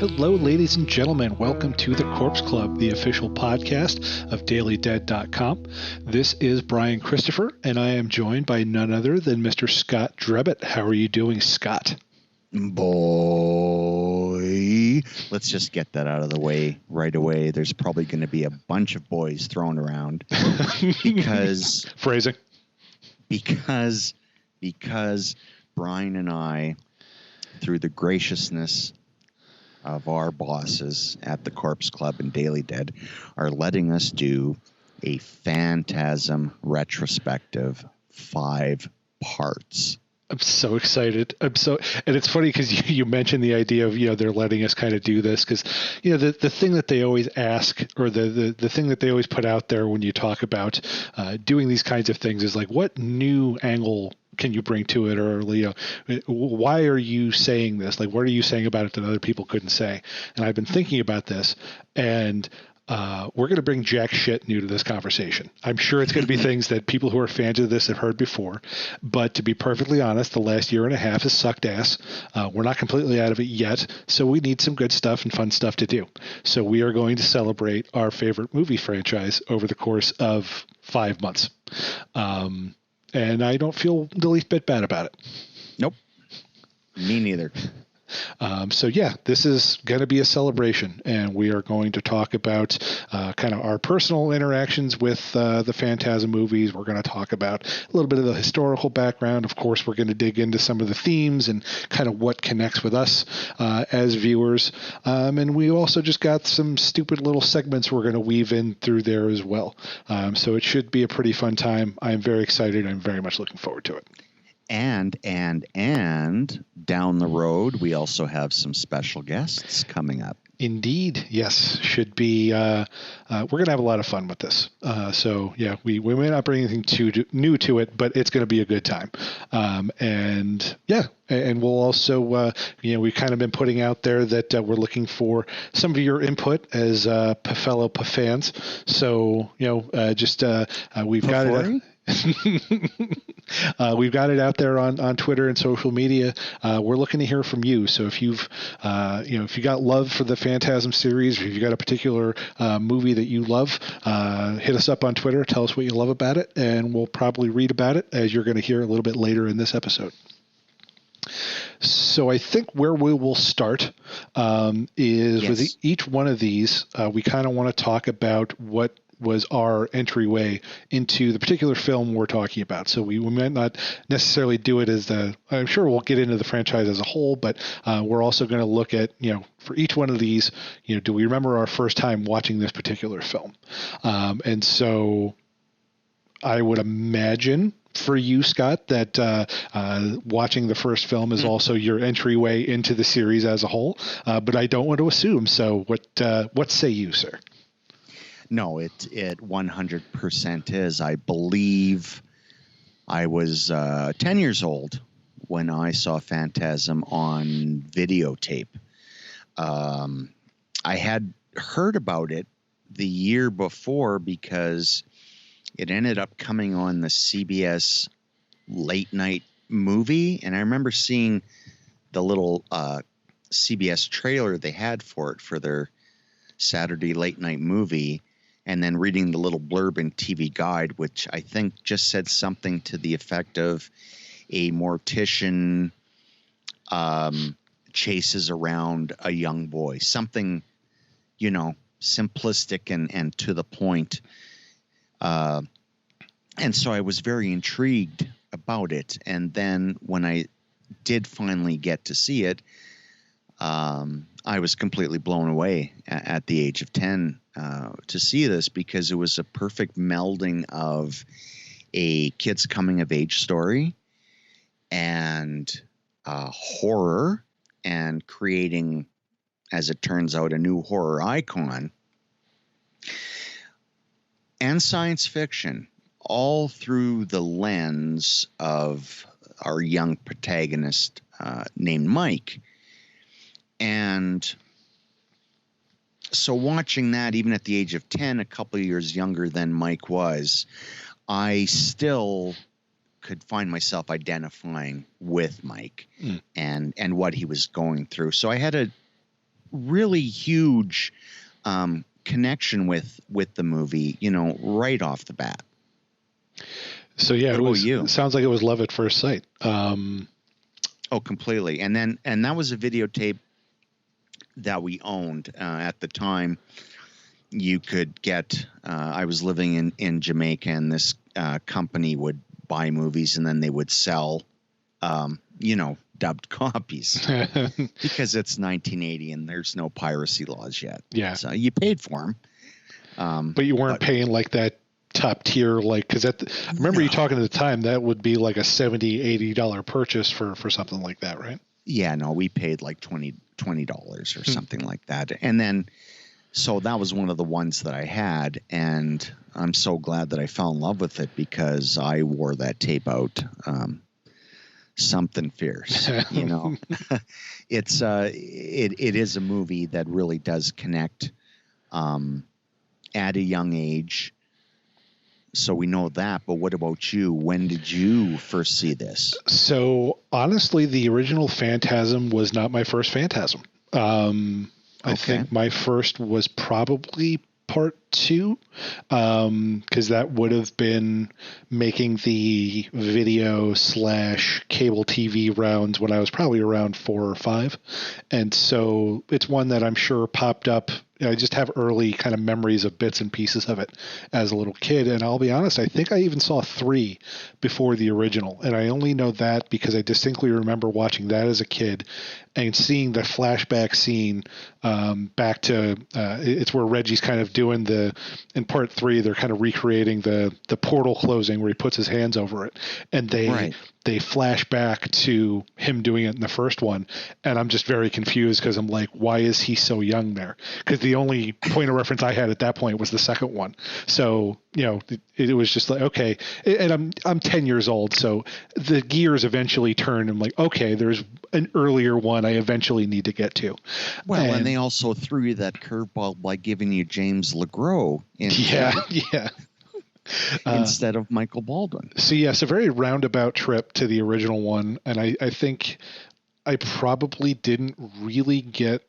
Hello, ladies and gentlemen. Welcome to the Corpse Club, the official podcast of DailyDead.com. This is Brian Christopher, and I am joined by none other than Mr. Scott Drebit. How are you doing, Scott? Boy. Let's just get that out of the way right away. There's probably going to be a bunch of boys thrown around because... Phrasing. Because Brian and I, through the graciousness of our bosses at the Corpse Club and Daily Dead, are letting us do a Phantasm Retrospective 5 parts. I'm so excited. And it's funny because you mentioned the idea of, they're letting us kind of do this because, the thing that they always ask, or the thing that they always put out there when you talk about doing these kinds of things is like, what new angle can you bring to it? Or, why are you saying this? Like, what are you saying about it that other people couldn't say? And I've been thinking about this, and we're going to bring jack shit new to this conversation. I'm sure it's going to be things that people who are fans of this have heard before. But to be perfectly honest, the last year and a half has sucked ass. We're not completely out of it yet. So we need some good stuff and fun stuff to do. So we are going to celebrate our favorite movie franchise over the course of 5 months. And I don't feel the least bit bad about it. Nope. Me neither. This is going to be a celebration, and we are going to talk about kind of our personal interactions with the Phantasm movies. We're going to talk about a little bit of the historical background. Of course, we're going to dig into some of the themes and kind of what connects with us as viewers. And we also just got some stupid little segments we're going to weave in through there as well. So it should be a pretty fun time. I'm very excited. I'm very much looking forward to it. And down the road, we also have some special guests coming up. Indeed. Yes. Should be, we're going to have a lot of fun with this. We may not bring anything too new to it, but it's going to be a good time. And we'll also, we've kind of been putting out there that we're looking for some of your input as fellow fans. So, we've got it. We've got it out there on Twitter and social media. We're looking to hear from you. So if you've, if you got love for the Phantasm series, or if you got a particular movie that you love, hit us up on Twitter. Tell us what you love about it, and we'll probably read about it, as you're going to hear a little bit later in this episode. So I think where we will start is with each one of these. We kind of want to talk about what was our entryway into the particular film we're talking about. So we might not necessarily do it as I'm sure we'll get into the franchise as a whole, but we're also going to look at, for each one of these, do we remember our first time watching this particular film? And so I would imagine for you, Scott, that watching the first film is also your entryway into the series as a whole, but I don't want to assume. So what say you, sir? No, it 100% is. I believe I was 10 years old when I saw Phantasm on videotape. I had heard about it the year before because it ended up coming on the CBS late night movie. And I remember seeing the little CBS trailer they had for their Saturday late night movie. And then reading the little blurb in TV Guide, which I think just said something to the effect of a mortician chases around a young boy. Something, simplistic and to the point. And so I was very intrigued about it. And then when I did finally get to see it, I was completely blown away at the age of 10 to see this, because it was a perfect melding of a kid's coming of age story and horror, and creating, as it turns out, a new horror icon, and science fiction, all through the lens of our young protagonist named Mike. And so watching that, even at the age of 10, a couple of years younger than Mike was, I still could find myself identifying with Mike and what he was going through. So I had a really huge connection with the movie, right off the bat. So yeah, you? It sounds like it was love at first sight. Oh, completely. And that was a videotape that we owned at the time. You could get. I was living in Jamaica, and this company would buy movies, and then they would sell, dubbed copies because it's 1980 and there's no piracy laws yet. Yeah. So you paid for them, but you weren't paying like that top tier, like, because I remember you talking at the time that would be like a $70-$80 purchase for something like that, right? Yeah, no, we paid like $20 or something like that, and then so that was one of the ones that I had, and I'm so glad that I fell in love with it because I wore that tape out. Something fierce, It's it is a movie that really does connect at a young age. So we know that, but what about you? When did you first see this? So honestly, the original Phantasm was not my first Phantasm. I think my first was probably part 2, because that would have been making the video / cable TV rounds when I was probably around 4 or 5. And so it's one that I'm sure popped up. I just have early kind of memories of bits and pieces of it as a little kid. And I'll be honest, I think I even saw 3 before the original. And I only know that because I distinctly remember watching that as a kid and seeing the flashback scene back to it's where Reggie's kind of doing in part 3, they're kind of recreating the portal closing where he puts his hands over it. And they flash back to him doing it in the first one. And I'm just very confused because I'm like, why is he so young there? Because the only point of reference I had at that point was the second one. So, it was just like, okay. And I'm 10 years old. So the gears eventually turn. I'm like, okay, there's an earlier one I eventually need to get to. Well, and they also threw you that curveball by giving you James LeGros. Yeah. Instead of Michael Baldwin. So yes, a very roundabout trip to the original one. And I think I probably didn't really get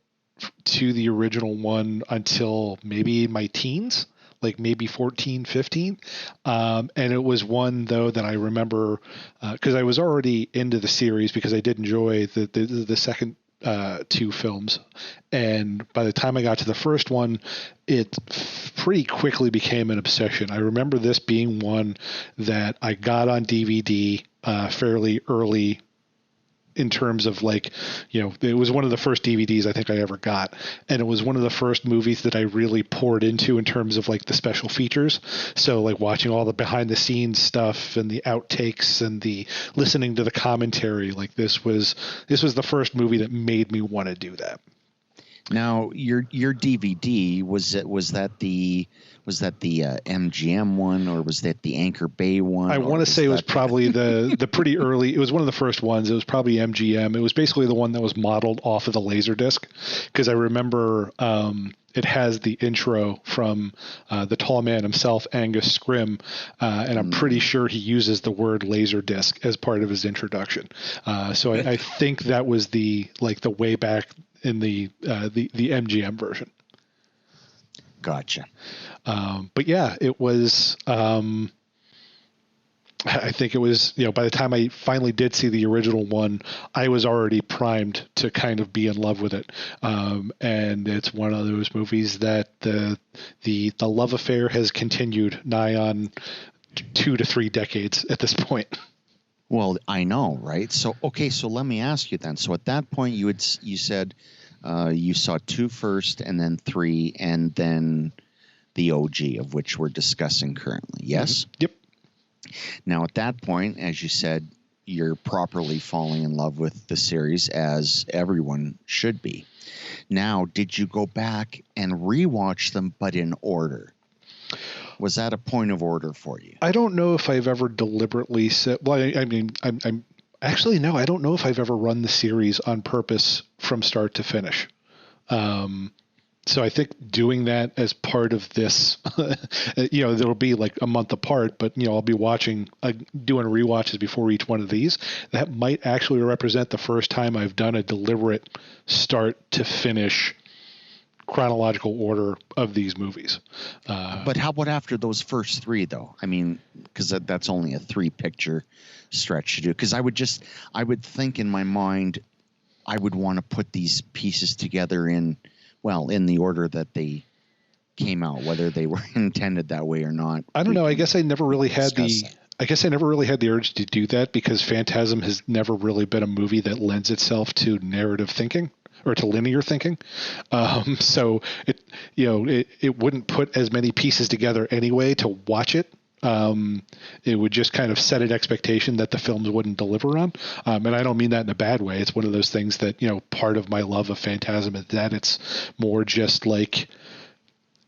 to the original one until maybe my teens, like maybe 14, 15. And it was one, though, that I remember because I was already into the series because I did enjoy the second 2 films. And by the time I got to the first one, it pretty quickly became an obsession. I remember this being one that I got on DVD fairly early in terms of like, it was one of the first DVDs I think I ever got. And it was one of the first movies that I really poured into in terms of like the special features. So like watching all the behind the scenes stuff and the outtakes and the listening to the commentary, like this was the first movie that made me want to do that. Now, your DVD, was that the MGM one, or was that the Anchor Bay one? I want to say it was probably the pretty early. It was one of the first ones. It was probably MGM. It was basically the one that was modeled off of the Laserdisc, because I remember it has the intro from the tall man himself, Angus Scrimm, and I'm pretty sure he uses the word Laserdisc as part of his introduction. So I think that was the way back in the MGM version. Gotcha. But yeah, it was, I think it was, by the time I finally did see the original one, I was already primed to kind of be in love with it. And it's one of those movies that the love affair has continued nigh on 2 to 3 decades at this point. Well, I know, right? So, okay, so let me ask you then. So at that point, you said you saw 2 first, and then 3, and then the OG, of which we're discussing currently. Yes? Mm-hmm. Yep. Now, at that point, as you said, you're properly falling in love with the series, as everyone should be. Now, did you go back and rewatch them, but in order? Was that a point of order for you? I don't know if I've ever deliberately said. Well, I mean, I'm actually no. I don't know if I've ever run the series on purpose from start to finish. So I think doing that as part of this, there'll be like a month apart, but I'll be doing rewatches before each one of these. That might actually represent the first time I've done a deliberate start to finish chronological order of these movies. But how about after those first three, though? I mean, because that's only a 3-picture stretch to do. Because I would think in my mind, I would want to put these pieces together in the order that they came out, whether they were intended that way or not. I don't know. I guess I never really had the urge to do that, because Phantasm has never really been a movie that lends itself to narrative thinking or to linear thinking. So it wouldn't put as many pieces together anyway to watch it. It would just kind of set an expectation that the films wouldn't deliver on. And I don't mean that in a bad way. It's one of those things that, part of my love of Phantasm is that it's more just like,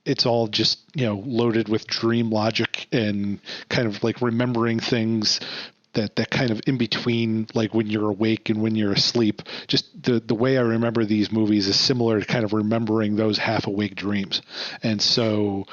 it's all just, loaded with dream logic and kind of like remembering things that kind of in between, like when you're awake and when you're asleep. Just the way I remember these movies is similar to kind of remembering those half awake dreams. And so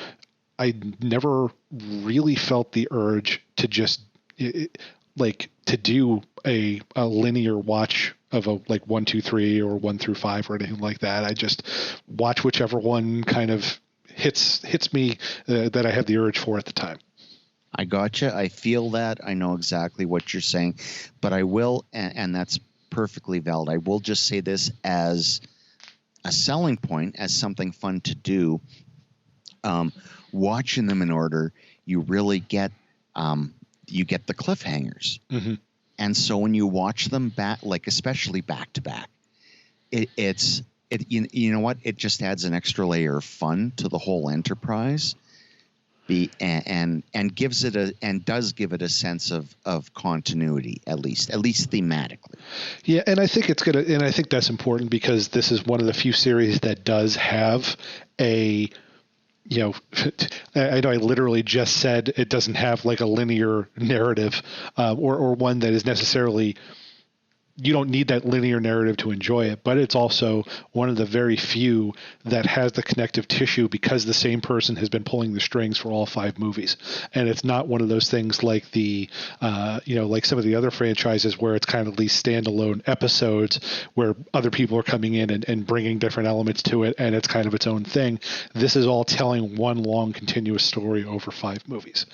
I never really felt the urge to just to do a linear watch of a 1, 2, 3 or 1 through 5 or anything like that. I just watch whichever one kind of hits me that I have the urge for at the time. I gotcha. I feel that. I know exactly what you're saying, but I will, and that's perfectly valid. I will just say this as a selling point, as something fun to do. Watching them in order, you really get the cliffhangers. Mm-hmm. And so when you watch them back, especially back to back, you know what? It just adds an extra layer of fun to the whole enterprise. And does give it a sense of continuity, at least thematically. Yeah, and I think I think that's important, because this is one of the few series that does have a, I know I literally just said it doesn't have like a linear narrative, or one that is necessarily, you don't need that linear narrative to enjoy it, but it's also one of the very few that has the connective tissue, because the same person has been pulling the strings for all 5 movies. And it's not one of those things like like some of the other franchises where it's kind of these standalone episodes where other people are coming in and bringing different elements to it, and it's kind of its own thing. This is all telling one long continuous story over 5 movies.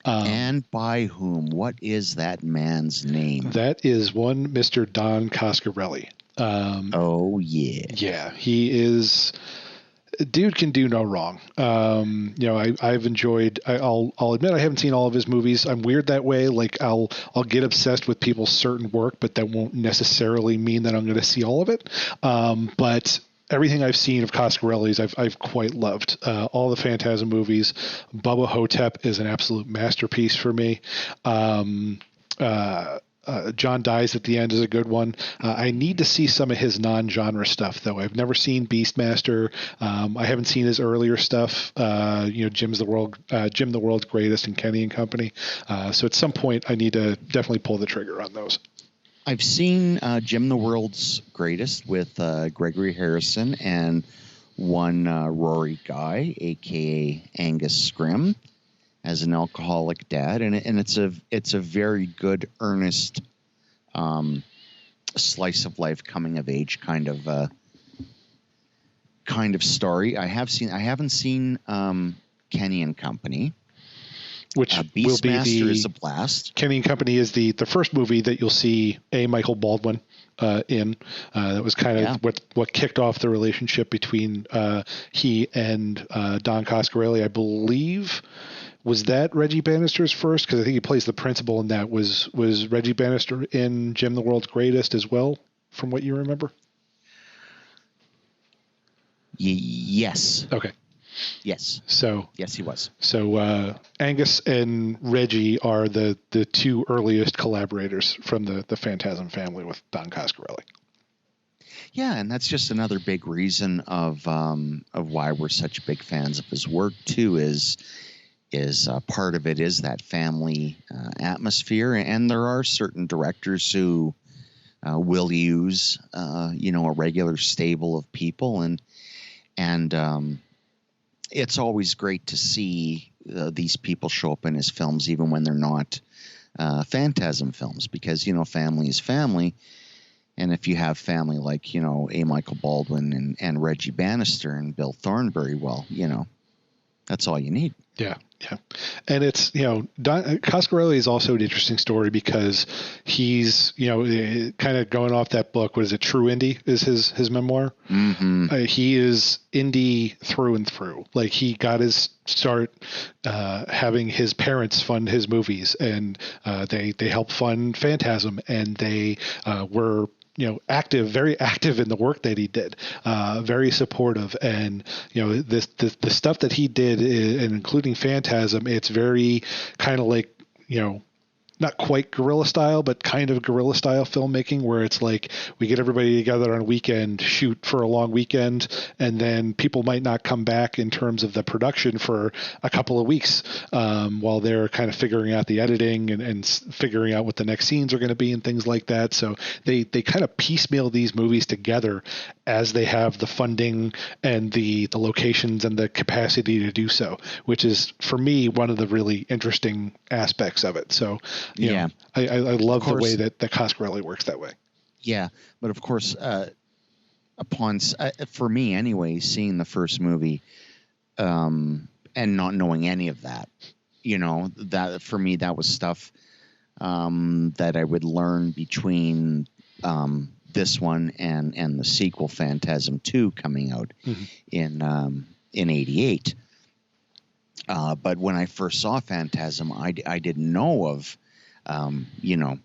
And by whom? What is that man's name? That is one Mr. Don Coscarelli. Oh yeah. Yeah, he is. Dude can do no wrong. I've enjoyed. I'll admit I haven't seen all of his movies. I'm weird that way. Like I'll get obsessed with people's certain work, but that won't necessarily mean that I'm going to see all of it. But everything I've seen of Coscarelli's, I've quite loved. All the Phantasm movies. Bubba Hotep is an absolute masterpiece for me. John Dies at the End is a good one. I need to see some of his non-genre stuff, though. I've never seen Beastmaster. I haven't seen his earlier stuff. Jim the World's Greatest and Kenny and Company. So at some point, I need to definitely pull the trigger on those. I've seen Jim the World's Greatest with Gregory Harrison and one Rory Guy, a.k.a. Angus Scrimm, as an alcoholic dad, and it's a very good, earnest slice of life, coming of age kind of story. I haven't seen Kenny and Company, which will be is a blast. Kenny and Company is the first movie that you'll see Michael Baldwin in. That was kind of what kicked off the relationship between he and Don Coscarelli, I believe. Was that Reggie Bannister's first? Because I think he plays the principal in that. Was Reggie Bannister in Jim the World's Greatest as well, from what you remember? Yes. Okay. Yes. So yes, he was. So Angus and Reggie are the 2 earliest collaborators from the Phantasm family with Don Coscarelli. Yeah, and that's just another big reason of why we're such big fans of his work too. Is part of it is that family atmosphere, and there are certain directors who will use a regular stable of people, and it's always great to see these people show up in his films, even when they're not Phantasm films, because family is family, And if you have family like, A. Michael Baldwin and Reggie Bannister and Bill Thornbury, well, that's all you need. Yeah. Yeah. And it's, Don Coscarelli is also an interesting story because he's, kind of going off that book. What is it? True Indie is his memoir. Mm-hmm. He is indie through and through. Like, he got his start having his parents fund his movies, and they helped fund Phantasm, and they were very active in the work that he did, very supportive. And, the stuff that he did, and including Phantasm, it's very kind of like, not quite guerrilla style, but kind of guerrilla style filmmaking, where it's like we get everybody together on a weekend, shoot for a long weekend, and then people might not come back in terms of the production for a couple of weeks while they're kind of figuring out the editing and figuring out what the next scenes are going to be and things like that. So they kind of piecemeal these movies together as they have the funding and the locations and the capacity to do so, which is, for me, one of the really interesting aspects of it. So, I love the way that Coscarelli works that way. Yeah, but of course, for me anyway, seeing the first movie and not knowing any of that, that for me, that was stuff that I would learn between this one and the sequel, Phantasm 2, coming out in '88. But when I first saw Phantasm, I didn't know of the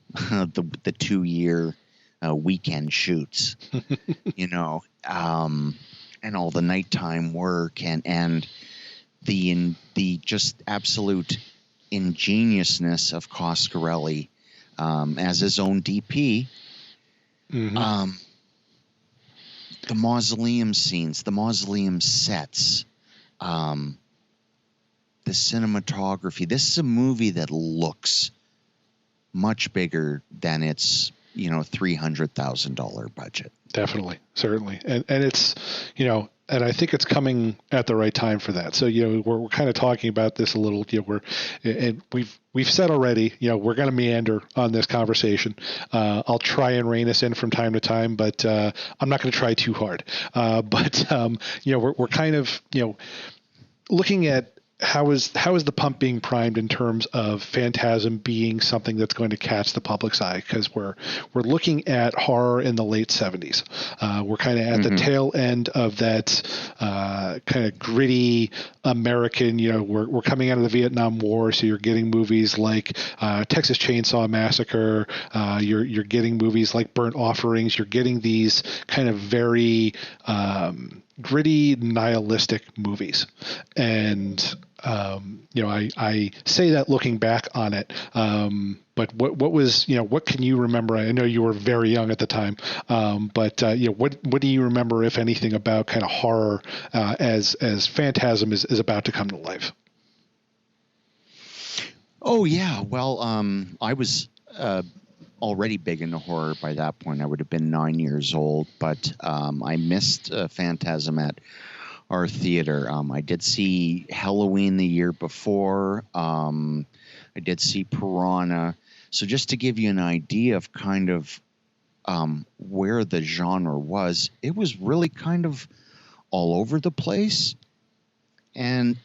2-year weekend shoots, and all the nighttime work and the just absolute ingeniousness of Coscarelli as his own DP. The mausoleum scenes, the mausoleum sets, the cinematography. This is a movie that looks much bigger than its $300,000 budget. Definitely, certainly, and it's and I think it's coming at the right time for that. So we're kind of talking about this a little. We've said already, we're going to meander on this conversation. I'll try and rein us in from time to time, but I'm not going to try too hard. We're kind of looking at how is the pump being primed in terms of Phantasm being something that's going to catch the public's eye, because we're looking at horror in the late 70s. We're kind of at the tail end of that kind of gritty American. We're coming out of the Vietnam War, so you're getting movies like Texas Chainsaw Massacre. You're getting movies like Burnt Offerings. You're getting these kind of very gritty, nihilistic movies. And I say that looking back on it, but what was, what can you remember? I know you were very young at the time, but what do you remember, if anything, about kind of horror as Phantasm is about to come to life? Oh yeah, well, I was already big into horror by that point. I would have been 9 years old, but I missed Phantasm at our theater. I did see Halloween the year before. I did see Piranha. So just to give you an idea of kind of where the genre was, it was really kind of all over the place. And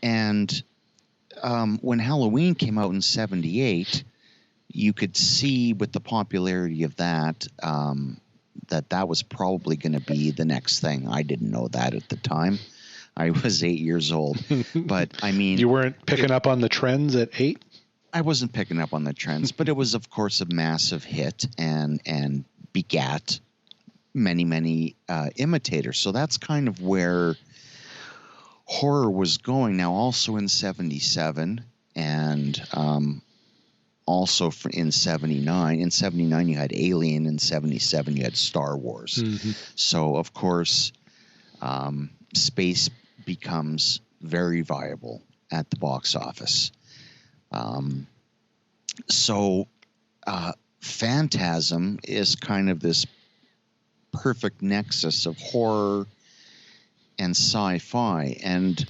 when Halloween came out in '78, you could see with the popularity of that, that was probably going to be the next thing. I didn't know that at the time. I was 8 years old. But, I mean... You weren't picking up on the trends at 8? I wasn't picking up on the trends, but it was, of course, a massive hit and begat many, many imitators. So that's kind of where horror was going. Now, also in '77 and... also in '79. In '79, you had Alien. In '77, you had Star Wars. So, of course, space becomes very viable at the box office. Phantasm is kind of this perfect nexus of horror and sci-fi. And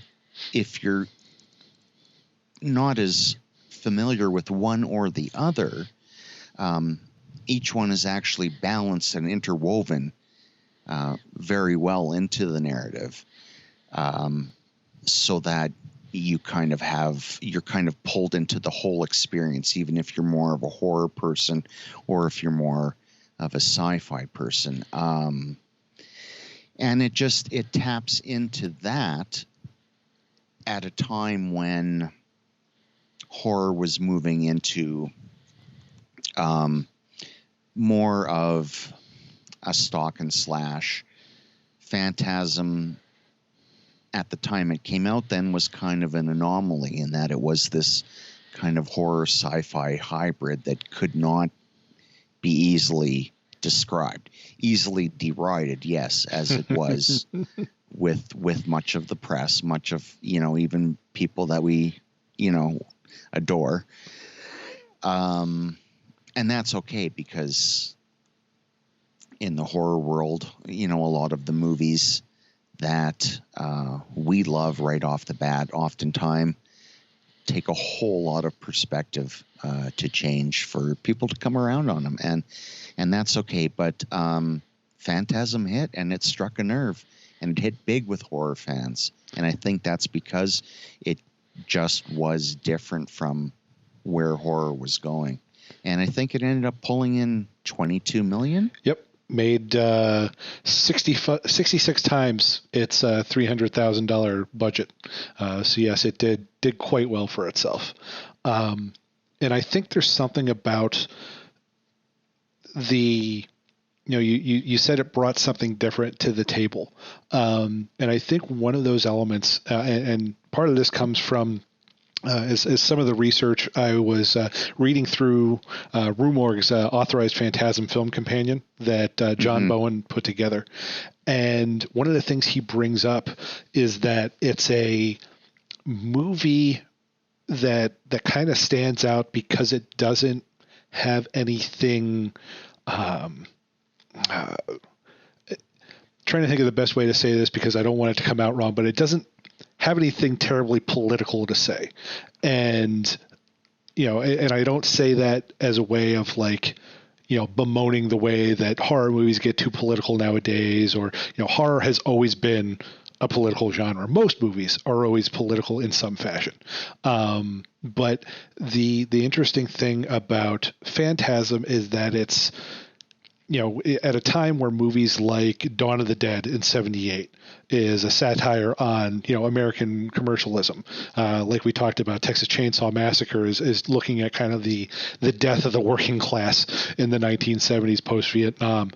if you're not as familiar with one or the other, each one is actually balanced and interwoven very well into the narrative, so that you're kind of pulled into the whole experience, even if you're more of a horror person or if you're more of a sci-fi person. And it taps into that at a time when horror was moving into more of a stalk and slash. Phantasm, at the time it came out then, was kind of an anomaly in that it was this kind of horror sci-fi hybrid that could not be easily described. Easily derided, yes, as it was with much of the press, much of, even people that we, adore. And that's okay, because in the horror world, a lot of the movies that we love right off the bat oftentimes take a whole lot of perspective to change for people to come around on them, and that's okay. But Phantasm hit, and it struck a nerve, and it hit big with horror fans, and I think that's because it just was different from where horror was going, and I think it ended up pulling in $22 million. Yep. Made 66 times its $300,000 budget. So yes, it did quite well for itself. And I think there's something about the, you said it brought something different to the table. And I think one of those elements, and part of this comes from as some of the research I was reading through Rue Morgue's authorized Phantasm film companion that John Bowen put together. And one of the things he brings up is that it's a movie that kind of stands out because it doesn't have anything trying to think of the best way to say this because I don't want it to come out wrong, but it doesn't have anything terribly political to say. And, and I don't say that as a way of bemoaning the way that horror movies get too political nowadays, or, horror has always been a political genre. Most movies are always political in some fashion. But the interesting thing about Phantasm is that it's, at a time where movies like Dawn of the Dead in 1978 is a satire on, American commercialism. Like we talked about, Texas Chainsaw Massacre is looking at kind of the death of the working class in the 1970s post-Vietnam.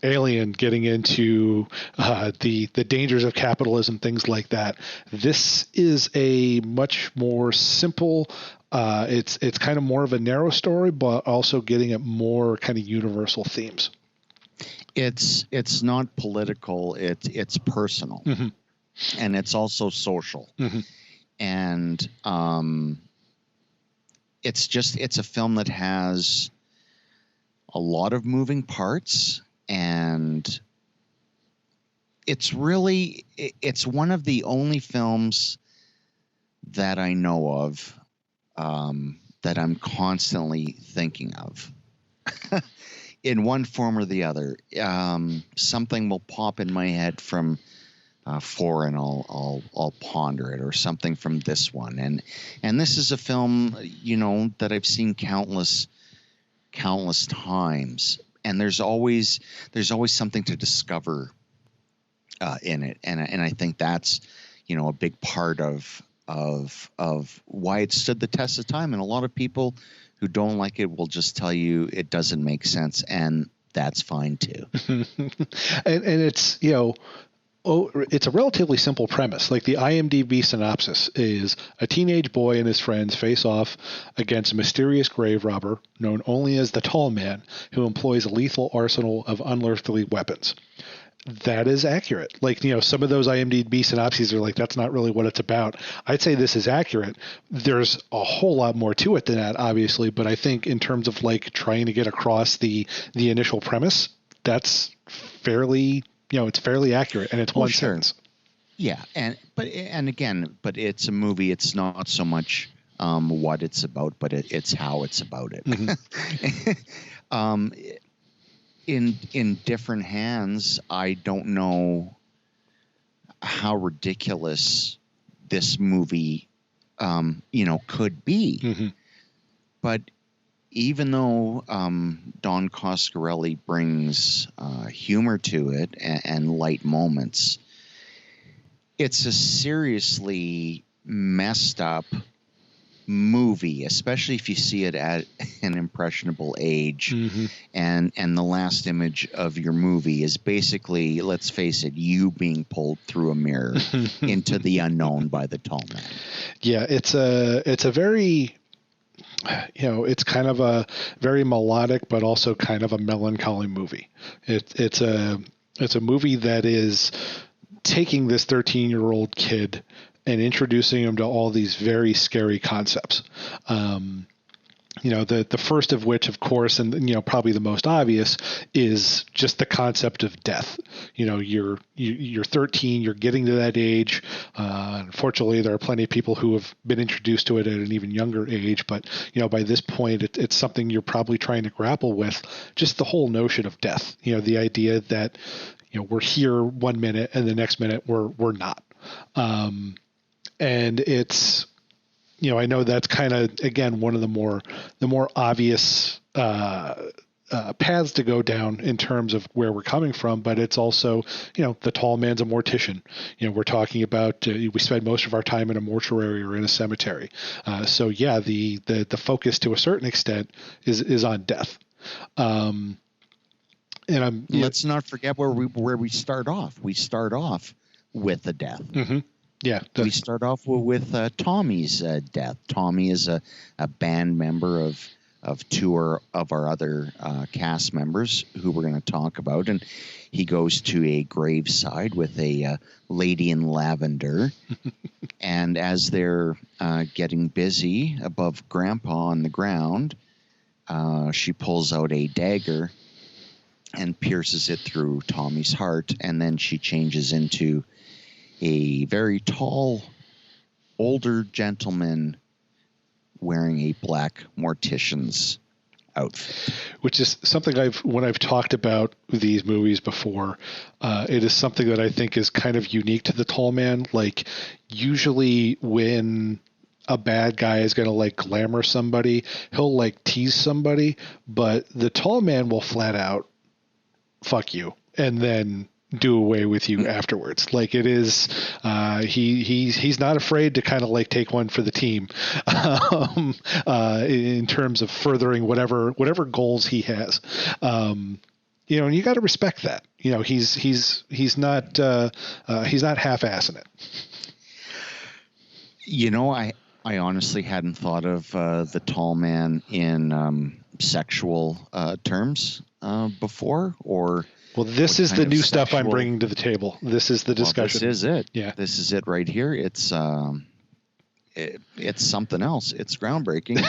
Alien getting into the dangers of capitalism, things like that. This is a much more simple, it's kind of more of a narrow story, but also getting at more kind of universal themes. It's not political. It's personal, and it's also social, and it's a film that has a lot of moving parts, and it's one of the only films that I know of that I'm constantly thinking of in one form or the other. Something will pop in my head from four, and I'll ponder it, or something from this one. And this is a film, that I've seen countless times, and there's always something to discover in it, and I think that's a big part of why it stood the test of time. And a lot of people who don't like it will just tell you it doesn't make sense, and that's fine too. and it's it's a relatively simple premise. Like, the IMDb synopsis is: a teenage boy and his friends face off against a mysterious grave robber known only as the Tall Man, who employs a lethal arsenal of unearthly weapons. That is accurate. Like, some of those IMDb synopses are like, that's not really what it's about. I'd say this is accurate. There's a whole lot more to it than that, obviously, but I think in terms of trying to get across the initial premise, that's fairly, it's fairly accurate, and it's one sentence. Yeah, but it's a movie. It's not so much what it's about, but it's how it's about it. Um, in different hands, I don't know how ridiculous this movie, could be. Mm-hmm. But even though Don Coscarelli brings humor to it and light moments, it's a seriously messed up movie, especially if you see it at an impressionable age. Mm-hmm. And the last image of your movie is basically, let's face it, you being pulled through a mirror into the unknown by the tall man. Yeah, it's a very, it's kind of a very melodic, but also kind of a melancholy movie. It's a movie that is taking this 13-year-old kid and introducing him to all these very scary concepts. The first of which, of course, and probably the most obvious, is just the concept of death. You're 13, you're getting to that age. Unfortunately, there are plenty of people who have been introduced to it at an even younger age, but by this point, it's something you're probably trying to grapple with. Just the whole notion of death. The idea that we're here one minute and the next minute we're not. And it's, I know that's kind of, again, one of the more obvious paths to go down in terms of where we're coming from, but it's also, the tall man's a mortician. We're talking about, we spend most of our time in a mortuary or in a cemetery. So yeah, the focus to a certain extent is on death. And let's not forget where we start off. We start off with the death. Mm-hmm. Yeah, we start off with Tommy's death. Tommy is a band member of two of our other cast members who we're going to talk about, and he goes to a graveside with a lady in lavender, and as they're getting busy above Grandpa on the ground, she pulls out a dagger and pierces it through Tommy's heart, and then she changes into a very tall, older gentleman wearing a black mortician's outfit. Which is something when I've talked about these movies before, it is something that I think is kind of unique to the tall man. Like, usually when a bad guy is going to like glamour somebody, he'll like tease somebody, but the tall man will flat out fuck you and then do away with you afterwards. Like, it is, he's not afraid to kind of like take one for the team, in terms of furthering whatever goals he has. And you got to respect that. He's not half-assing it. I honestly hadn't thought of the tall man in sexual terms before, or. Well, this is the new stuff I'm bringing to the table. This is the discussion. Well, this is it. Yeah. This is it right here. It's it's something else. It's groundbreaking.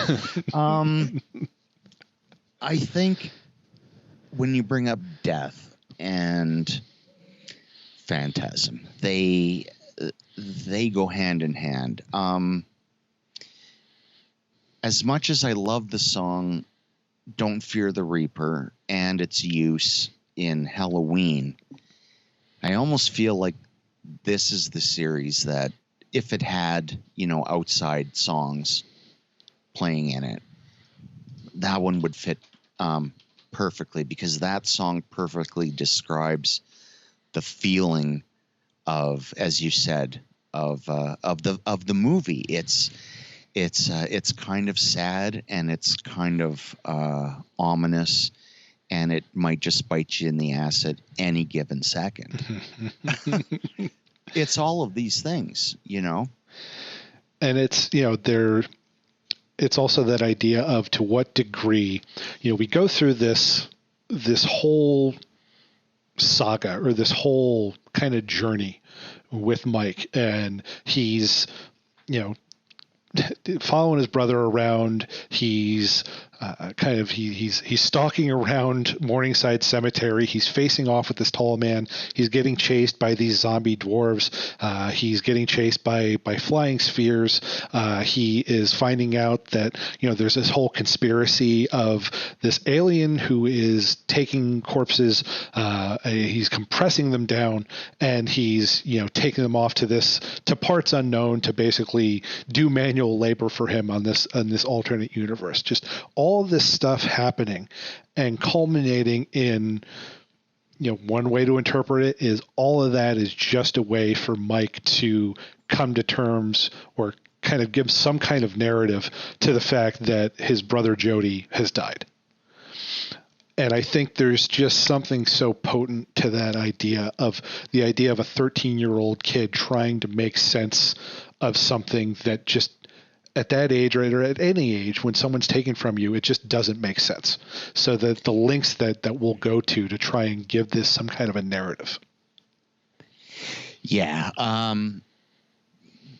I think when you bring up death and phantasm, they go hand in hand. As much as I love the song "Don't Fear the Reaper" and its use in Halloween, I almost feel like this is the series that if it had, outside songs playing in it, that one would fit perfectly, because that song perfectly describes the feeling of, as you said, of the movie. It's kind of sad, and it's kind of ominous, and it might just bite you in the ass at any given second. It's all of these things, And it's, it's also that idea of to what degree, we go through this whole saga, or this whole kind of journey with Mike, and he's, following his brother around. He's kind of he's stalking around Morningside Cemetery. He's facing off with this tall man. He's getting chased by these zombie dwarves. He's getting chased by flying spheres. He is finding out that there's this whole conspiracy of this alien who is taking corpses. He's compressing them down, and he's taking them off to parts unknown to basically do manual labor for him on this alternate universe. Just all this stuff happening and culminating in, one way to interpret it is all of that is just a way for Mike to come to terms or kind of give some kind of narrative to the fact that his brother Jody has died. And I think there's just something so potent to that idea of a 13-year-old kid trying to make sense of something that just at that age or at any age when someone's taken from you, it just doesn't make sense. So that the links that we'll go to try and give this some kind of a narrative. Yeah.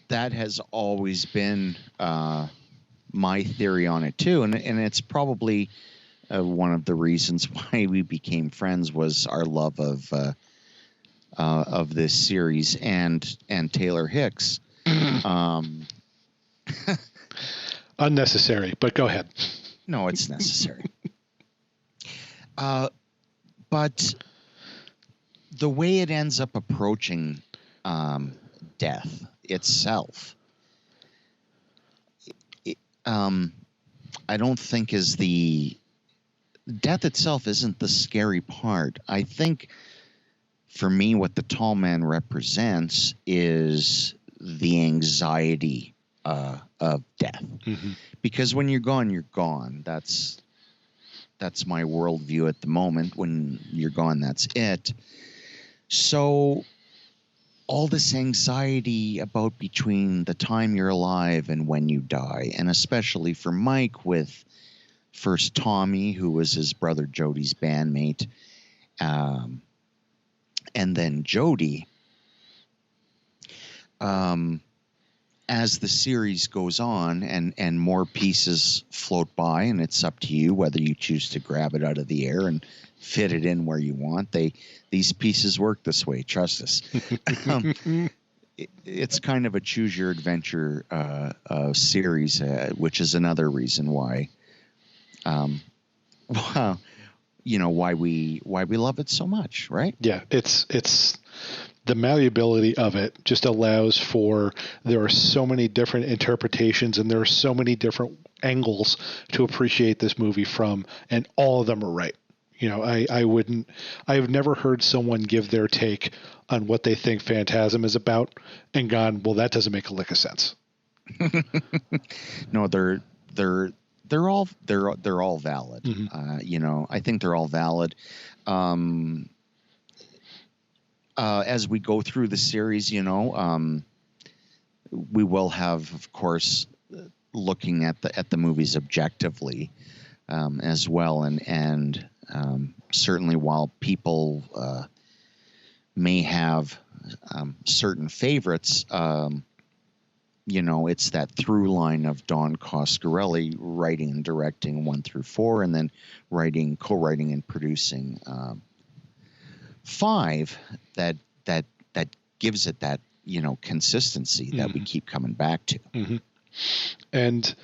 That has always been my theory on it too. And it's probably one of the reasons why we became friends was our love of this series and Taylor Hicks. Unnecessary, but go ahead. No, it's necessary. But the way it ends up approaching death itself, I don't think is the death itself isn't the scary part. I think for me, what the tall man represents is the anxiety of death. Mm-hmm. Because when you're gone, you're gone. That's my worldview at the moment. When you're gone, that's it. So all this anxiety about between the time you're alive and when you die, and especially for Mike with first Tommy, who was his brother Jody's bandmate, and then Jody. As the series goes on and more pieces float by, and it's up to you whether you choose to grab it out of the air and fit it in where you want. These pieces work this way. Trust us. It's kind of a choose your adventure series, which is another reason why, why we love it so much, right? Yeah, it's the malleability of it just allows for, there are so many different interpretations and there are so many different angles to appreciate this movie from, and all of them are right. I've never heard someone give their take on what they think Phantasm is about and gone, well, that doesn't make a lick of sense. No, they're all valid. Mm-hmm. I think they're all valid. As we go through the series, we will have, of course, looking at the movies objectively as well, and certainly while people may have certain favorites, it's that through line of Don Coscarelli writing and directing 1 through 4, and then co-writing and producing 5 that gives it that consistency that we keep coming back to. Mm-hmm. And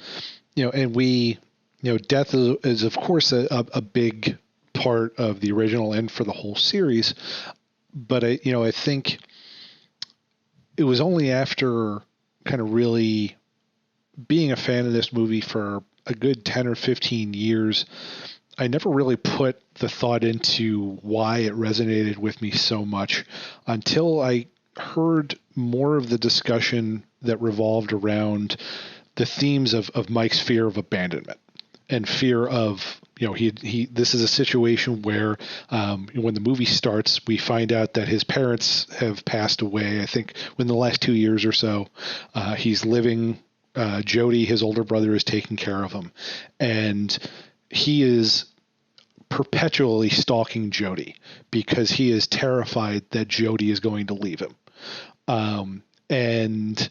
we death is of course a big part of the original and for the whole series, but I think it was only after kind of really being a fan of this movie for a good 10 or 15 years, I never really put the thought into why it resonated with me so much until I heard more of the discussion that revolved around the themes of Mike's fear of abandonment and fear of, this is a situation where when the movie starts, we find out that his parents have passed away, I think within the last 2 years or so. He's living, Jody, his older brother, is taking care of him. And he is perpetually stalking Jody because he is terrified that Jody is going to leave him. And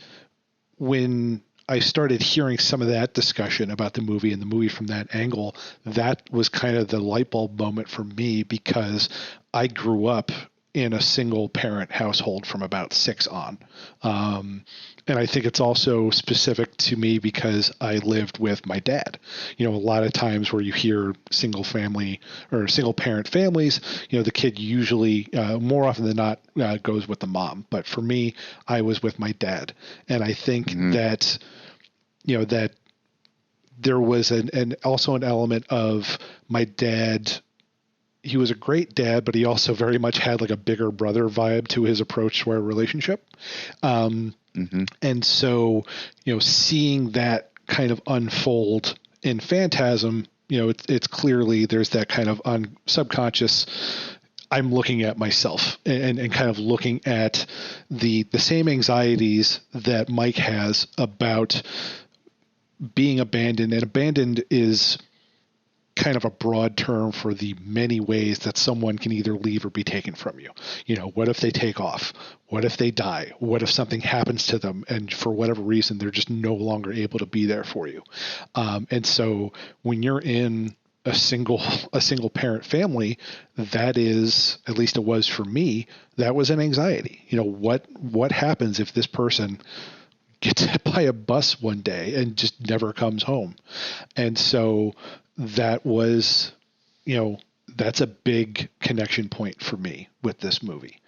when I started hearing some of that discussion about the movie and the movie from that angle, that was kind of the light bulb moment for me, because I grew up in a single parent household from about 6 on. And I think it's also specific to me because I lived with my dad. A lot of times where you hear single family or single parent families, the kid usually, more often than not, goes with the mom. But for me, I was with my dad. And I think that, that there was also an element of my dad. He was a great dad, but he also very much had like a bigger brother vibe to his approach to our relationship. And so, seeing that kind of unfold in Phantasm, it's clearly there's that kind of subconscious. I'm looking at myself and kind of looking at the same anxieties that Mike has about being abandoned. And abandoned is kind of a broad term for the many ways that someone can either leave or be taken from you. What if they take off? What if they die? What if something happens to them and for whatever reason they're just no longer able to be there for you? And so when you're in a single parent family, that is, at least it was for me, that was an anxiety. What happens if this person gets hit by a bus one day and just never comes home? And so that was, that's a big connection point for me with this movie.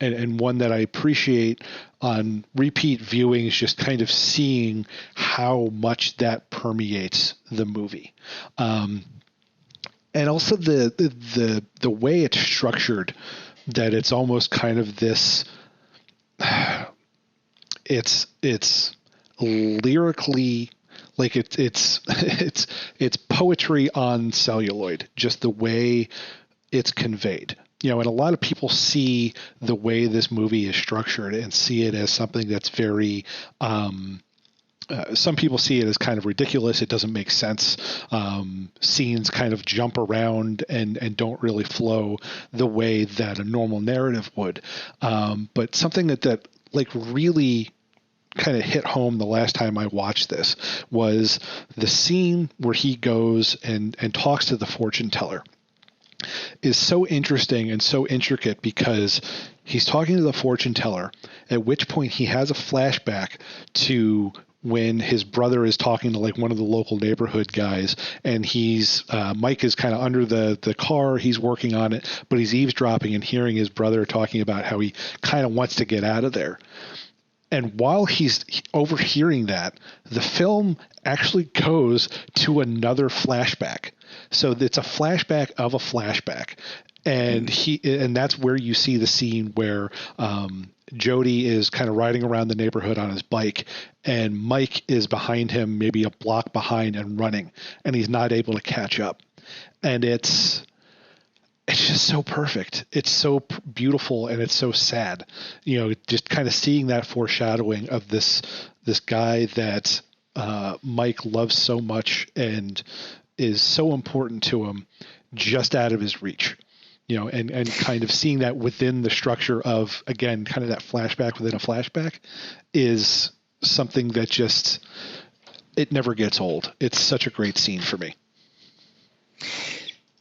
And one that I appreciate on repeat viewings, just kind of seeing how much that permeates the movie. And also the way it's structured, that it's almost kind of this, it's lyrically, like it's poetry on celluloid, just the way it's conveyed. And a lot of people see the way this movie is structured and see it as something that's very, some people see it as kind of ridiculous. It doesn't make sense. Scenes kind of jump around and don't really flow the way that a normal narrative would. But something that like really kind of hit home the last time I watched this was the scene where he goes and talks to the fortune teller. Is so interesting and so intricate because he's talking to the fortune teller, at which point he has a flashback to when his brother is talking to like one of the local neighborhood guys, and he's Mike is kind of under the car, he's working on it, but he's eavesdropping and hearing his brother talking about how he kind of wants to get out of there. And while he's overhearing that, the film actually goes to another flashback. So it's a flashback of a flashback. And that's where you see the scene where Jody is kind of riding around the neighborhood on his bike, and Mike is behind him, maybe a block behind, and running, and he's not able to catch up. And it's just so perfect. It's so beautiful, and it's so sad. Just kind of seeing that foreshadowing of this guy that Mike loves so much and is so important to him, just out of his reach. And kind of seeing that within the structure of, again, kind of that flashback within a flashback is something that just, it never gets old. It's such a great scene for me.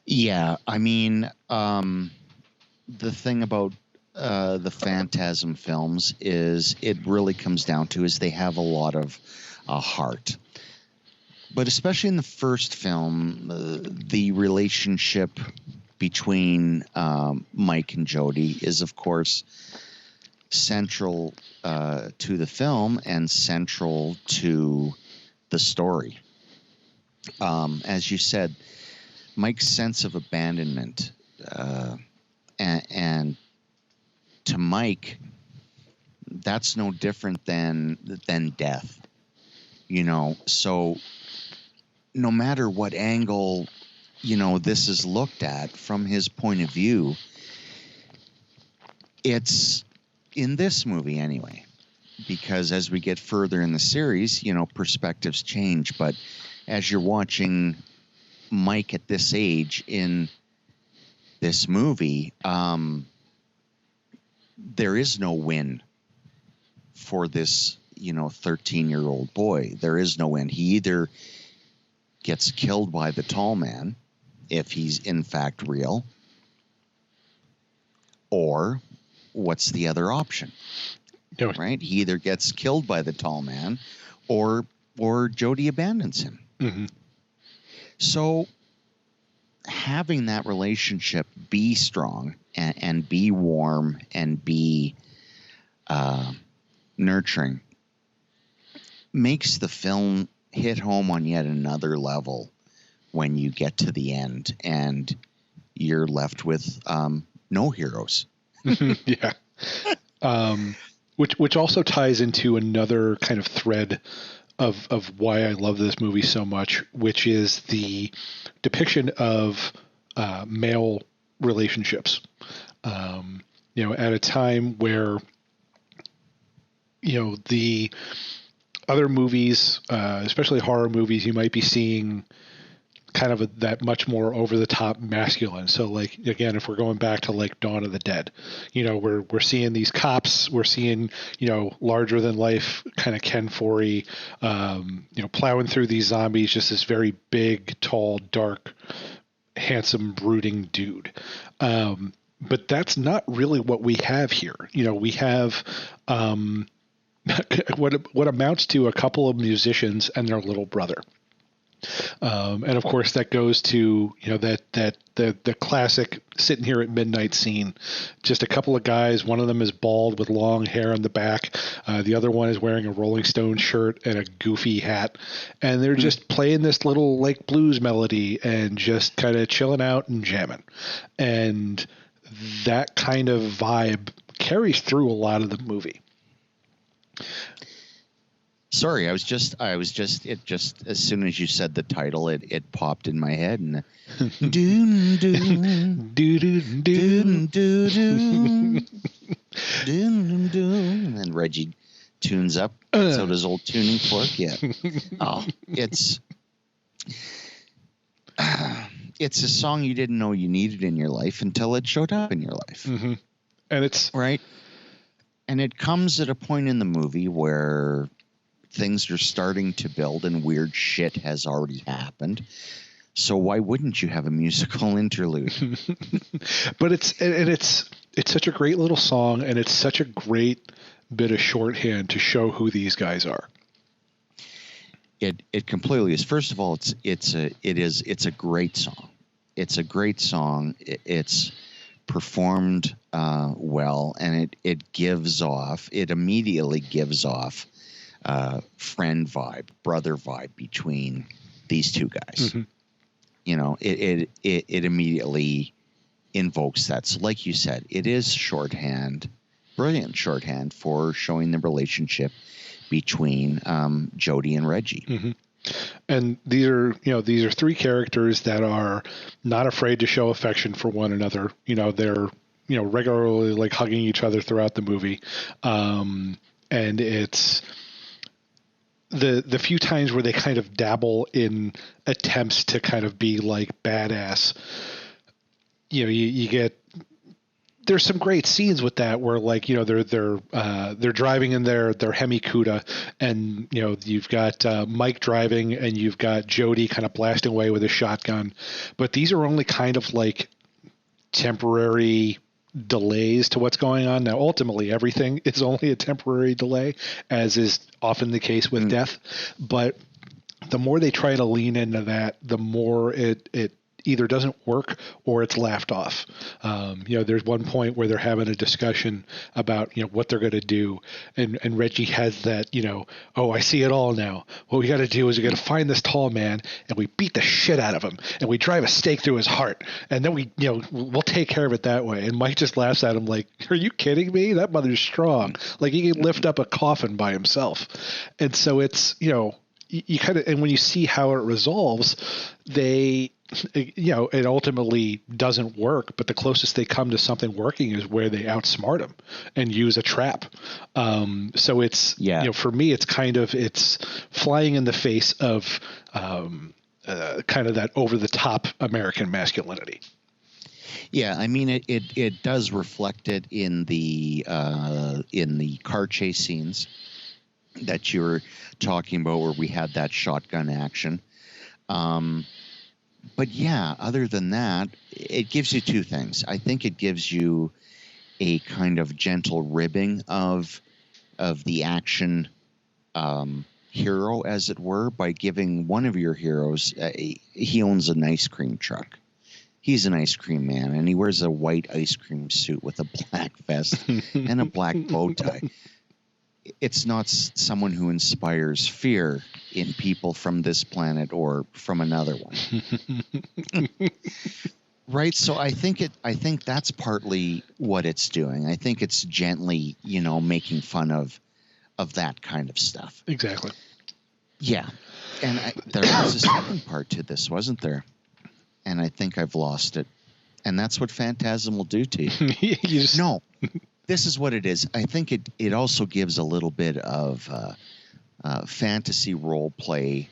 Yeah, I mean, the thing about the Phantasm films is it really comes down to is they have a lot of heart. But especially in the first film, the relationship between Mike and Jody is, of course, central to the film and central to the story. As you said, Mike's sense of abandonment, and to Mike, that's no different than death. So no matter what angle, this is looked at from his point of view, it's in this movie anyway, because as we get further in the series, perspectives change. But as you're watching Mike at this age in this movie, there is no win for this 13-year-old boy. There is no end. He either gets killed by the tall man, if he's in fact real, or what's the other option? Right? He either gets killed by the tall man, or Jody abandons him. Mm-hmm. So having that relationship be strong and be warm and be nurturing makes the film hit home on yet another level when you get to the end and you're left with no heroes. Yeah. Which also ties into another kind of thread of why I love this movie so much, which is the depiction of male relationships. At a time where, the other movies, especially horror movies, you might be seeing kind of that much more over the top masculine. So like, again, if we're going back to like Dawn of the Dead, we're seeing these cops, we're seeing, larger than life kind of Ken Foree, plowing through these zombies, just this very big, tall, dark, handsome, brooding dude. But that's not really what we have here. We have, what amounts to a couple of musicians and their little brother. And of course that goes to, the classic sitting here at midnight scene, just a couple of guys. One of them is bald with long hair on the back. The other one is wearing a Rolling Stone shirt and a goofy hat. And they're just playing this little like blues melody and just kind of chilling out and jamming. And that kind of vibe carries through a lot of the movie. Sorry, it just as soon as you said the title, it popped in my head and doon doon doon doon doon doon doon, and Reggie tunes up. So does old tuning fork. Yeah. Oh, it's a song you didn't know you needed in your life until it showed up in your life. Mm-hmm. And it's right. And it comes at a point in the movie where things are starting to build and weird shit has already happened. So why wouldn't you have a musical interlude? But it's such a great little song, and it's such a great bit of shorthand to show who these guys are. It completely is. First of all, it's a great song. It's a great song. It's performed well, and it immediately gives off friend vibe, brother vibe between these two guys. Mm-hmm. It immediately invokes that. So like you said, it is shorthand, brilliant shorthand for showing the relationship between Jody and Reggie. Mm-hmm. And these are three characters that are not afraid to show affection for one another. They're regularly like hugging each other throughout the movie. And it's the few times where they kind of dabble in attempts to kind of be like badass, you get, there's some great scenes with that where like, they're driving in their Hemi Cuda, and, you've got Mike driving and you've got Jody kind of blasting away with a shotgun, but these are only kind of like temporary delays to what's going on. Now, ultimately, everything is only a temporary delay, as is often the case with death. But the more they try to lean into that, the more it either doesn't work or it's laughed off. There's one point where they're having a discussion about, what they're going to do. And Reggie has that, oh, I see it all now. What we got to do is we got to find this tall man and we beat the shit out of him and we drive a stake through his heart. And then we'll take care of it that way. And Mike just laughs at him like, are you kidding me? That mother's strong. Like he can lift up a coffin by himself. And so it's, you kind of, and when you see how it resolves, it ultimately doesn't work, but the closest they come to something working is where they outsmart them and use a trap. So it's, for me, it's flying in the face of kind of that over the top American masculinity. Yeah, I mean, it does reflect it in the car chase scenes. that you were talking about, where we had that shotgun action. But yeah, other than that, it gives you two things. I think it gives you a kind of gentle ribbing of the action hero, as it were, by giving one of your heroes, he owns an ice cream truck. He's an ice cream man, and he wears a white ice cream suit with a black vest and a black bow tie. It's not someone who inspires fear in people from this planet or from another one. Right. So I think that's partly what it's doing. I think it's gently, making fun of that kind of stuff. Exactly. Yeah. And there was a second part to this, wasn't there? And I think I've lost it. And that's what Phantasm will do to you. No. This is what it is. I think it also gives a little bit of fantasy role play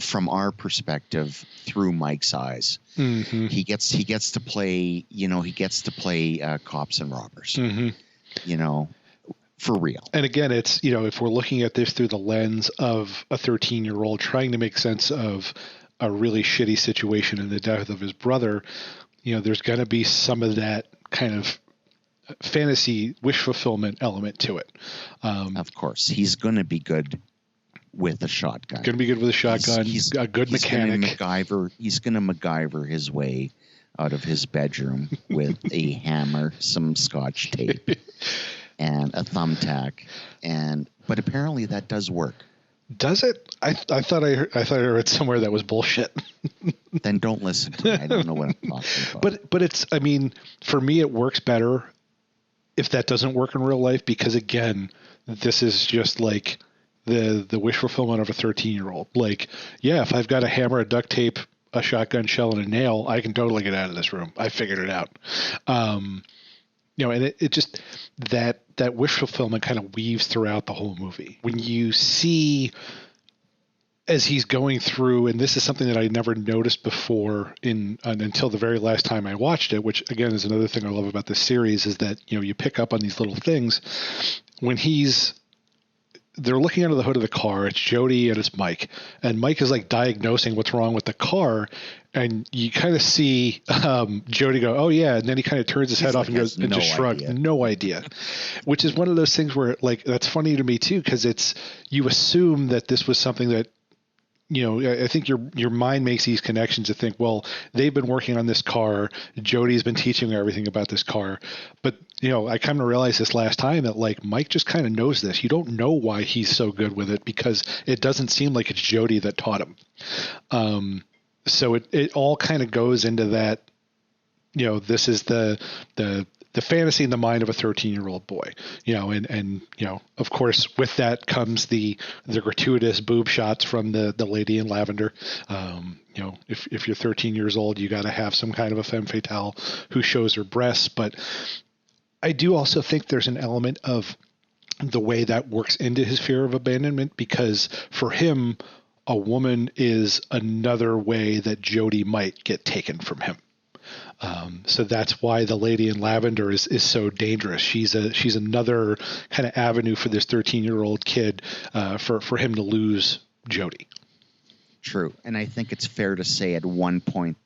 from our perspective through Mike's eyes. Mm-hmm. He gets to play. He gets to play cops and robbers. Mm-hmm. For real. And again, it's if we're looking at this through the lens of a 13-year-old trying to make sense of a really shitty situation in the death of his brother, there's going to be some of that kind of fantasy wish fulfillment element to it. Of course, he's going to be good with a shotgun. Going to be good with a shotgun. He's a good mechanic. He's going to MacGyver his way out of his bedroom with a hammer, some scotch tape, and a thumbtack. But apparently that does work. Does it? I thought I heard somewhere that was bullshit. Then don't listen to me. I don't know what I'm talking about. But it's, for me, it works better if that doesn't work in real life, because again, this is just like the wish fulfillment of a 13-year-old. Like, yeah, if I've got a hammer, a duct tape, a shotgun shell, and a nail, I can totally get out of this room. I figured it out. And it just, that wish fulfillment kind of weaves throughout the whole movie. When you see, as he's going through, and this is something that I never noticed before until the very last time I watched it, which again is another thing I love about this series, is that, you pick up on these little things. When they're looking under the hood of the car, it's Jody and it's Mike. And Mike is like diagnosing what's wrong with the car. And you kind of see Jody go, oh, yeah. And then he kind of turns his head off and goes, and just shrugs. No idea. Which is one of those things where, like, that's funny to me, too, because you assume that this was something that, I think your mind makes these connections to think, well, they've been working on this car. Jody's been teaching her everything about this car. But, I come to realize this last time that, like, Mike just kind of knows this. You don't know why he's so good with it, because it doesn't seem like it's Jody that taught him. So it all kind of goes into that, this is the fantasy in the mind of a 13-year-old boy, and of course, with that comes the gratuitous boob shots from the lady in lavender. If you're 13 years old, you got to have some kind of a femme fatale who shows her breasts. But I do also think there's an element of the way that works into his fear of abandonment, because for him, a woman is another way that Jody might get taken from him. So that's why the lady in lavender is so dangerous. She's another kind of avenue for this 13-year-old kid for him to lose Jody. True. And I think it's fair to say at one point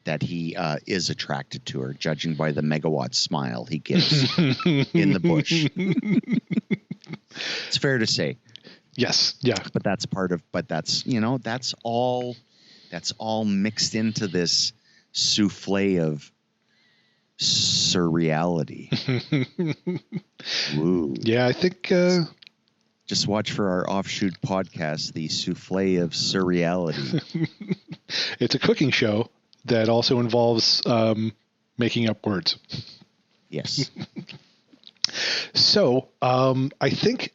that he is attracted to her, judging by the megawatt smile he gives in the bush. It's fair to say. Yes. Yeah. But that's that's all mixed into this souffle of surreality. Woo. Yeah, I think just watch for our offshoot podcast, the souffle of surreality. It's a cooking show that also involves making up words. Yes. So I think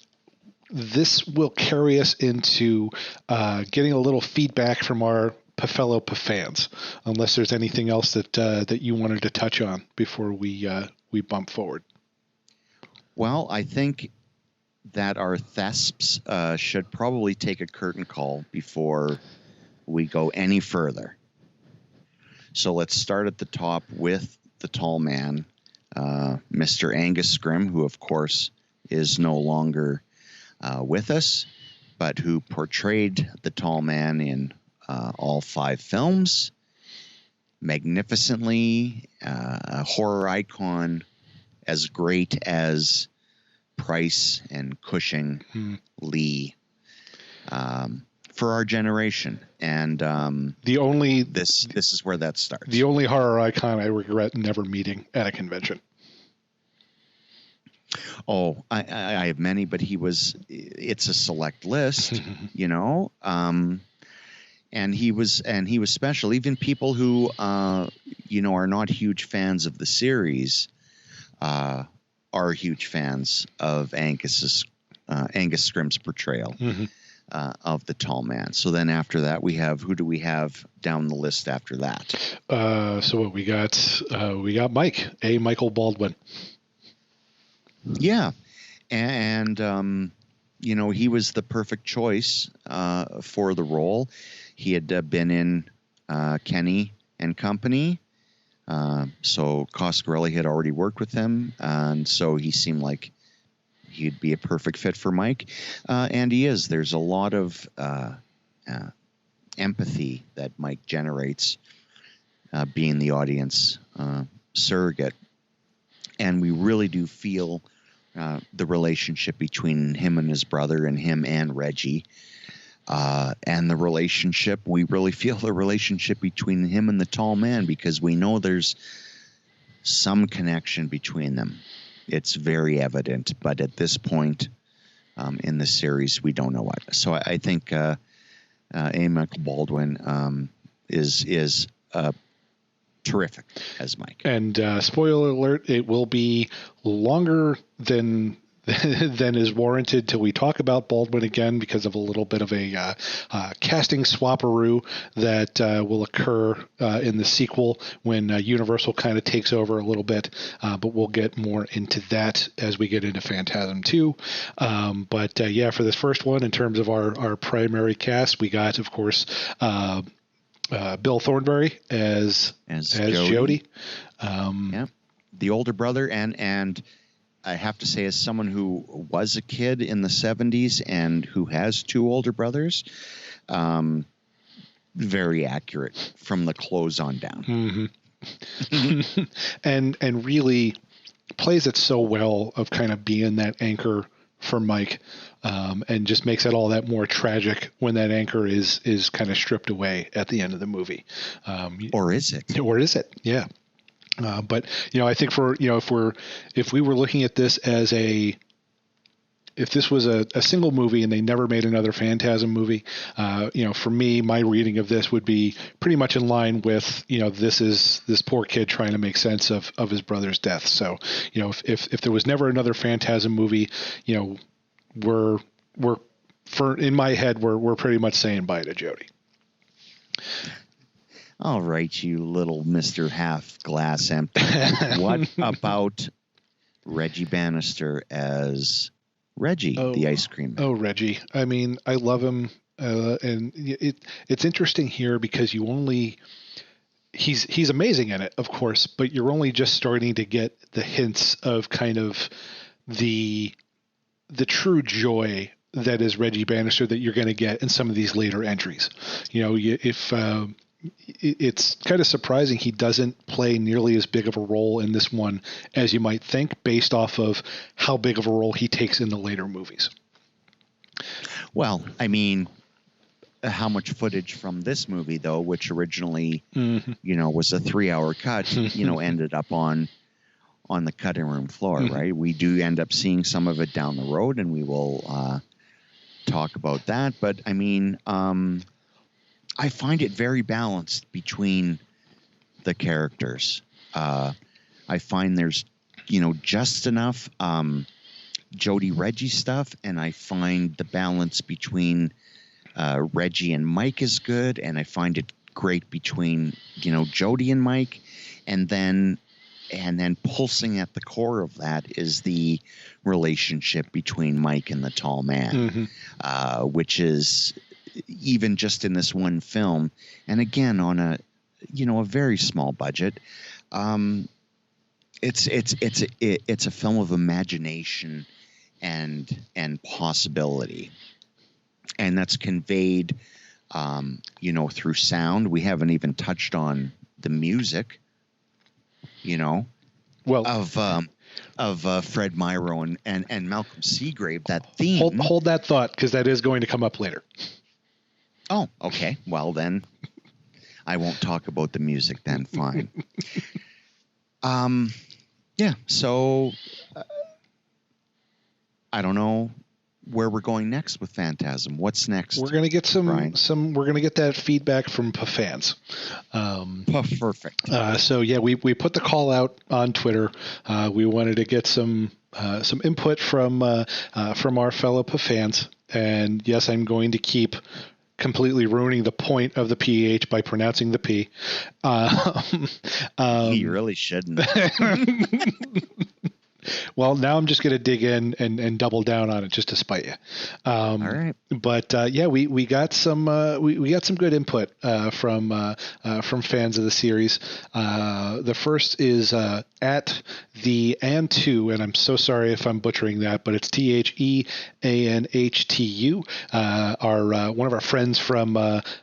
this will carry us into getting a little feedback from our fellow fans, unless there's anything else that you wanted to touch on before we bump forward. Well, I think that our thesps should probably take a curtain call before we go any further. So let's start at the top with the tall man, Mr. Angus Scrimm, who, of course, is no longer with us, but who portrayed the tall man in all 5 films magnificently, a horror icon as great as Price and Cushing, Lee, for our generation. And this is where that starts. The only horror icon I regret never meeting at a convention. Oh, I have many, but it's a select list, you know. And he was special. Even people who are not huge fans of the series are huge fans of Angus Scrimm's portrayal of the tall man. So then after that, who do we have down the list after that? So what we got? We got Michael Baldwin. Yeah, and he was the perfect choice for the role. He had been in Kenny and Company, so Coscarelli had already worked with him, and so he seemed like he'd be a perfect fit for Mike, and he is. There's a lot of empathy that Mike generates, being the audience surrogate, and we really do feel the relationship between him and his brother, and him and Reggie. And we really feel the relationship between him and the tall man, because we know there's some connection between them. It's very evident, but at this point in the series, we don't know what. So I think A. Michael Baldwin is terrific as Mike. And spoiler alert, it will be longer than is warranted till we talk about Baldwin again, because of a little bit of a casting swapperoo that will occur in the sequel when Universal kind of takes over a little bit. But we'll get more into that as we get into Phantasm 2. But for this first one, in terms of our primary cast, we got, of course, Bill Thornberry as Jody. The older brother, and I have to say, as someone who was a kid in the 70s and who has 2 older brothers, very accurate from the clothes on down. and really plays it so well of kind of being that anchor for Mike, and just makes it all that more tragic when that anchor is kind of stripped away at the end of the movie. Or is it? Or is it? Yeah. But I think if we were looking at this as if this was a single movie and they never made another Phantasm movie, for me, my reading of this would be pretty much in line with, this is this poor kid trying to make sense of his brother's death. So, if there was never another Phantasm movie, we're in my head, we're pretty much saying bye to Jody. All right, you little Mr. Half Glass Empty. What about Reggie Bannister as Reggie, the ice cream man? Oh, Reggie. I mean, I love him. And it's interesting here because he's amazing in it, of course, but you're only just starting to get the hints of kind of the true joy that is Reggie Bannister that you're going to get in some of these later entries. It's kind of surprising he doesn't play nearly as big of a role in this one as you might think, based off of how big of a role he takes in the later movies. Well, I mean, how much footage from this movie, though, which originally, was a 3-hour cut, ended up on the cutting room floor, right? We do end up seeing some of it down the road, and we will talk about that. But, I mean, I find it very balanced between the characters. I find there's, just enough Jody Reggie stuff, and I find the balance between Reggie and Mike is good, and I find it great between Jody and Mike, and then pulsing at the core of that is the relationship between Mike and the tall man, which is, even just in this one film, and again on a very small budget, it's a film of imagination and possibility, and that's conveyed, through sound. We haven't even touched on the music, of Fred Myro and Malcolm Seagrave. That theme. Hold that thought, because that is going to come up later. Oh, okay. Well, then I won't talk about the music then. Fine. So I don't know where we're going next with Phantasm. What's next? We're going to get Brian? we're going to get that feedback from fans. Perfect. So yeah, we put the call out on Twitter. We wanted to get some input from our fellow fans. And yes, I'm going to keep completely ruining the point of the PH by pronouncing the P. You really shouldn't. Well, now I'm just going to dig in and double down on it just to spite you. All right. But we got some we got some good input from fans of the series. The first is at the Antu, and I'm so sorry if I'm butchering that, but it's TheAnhtu. Our one of our friends from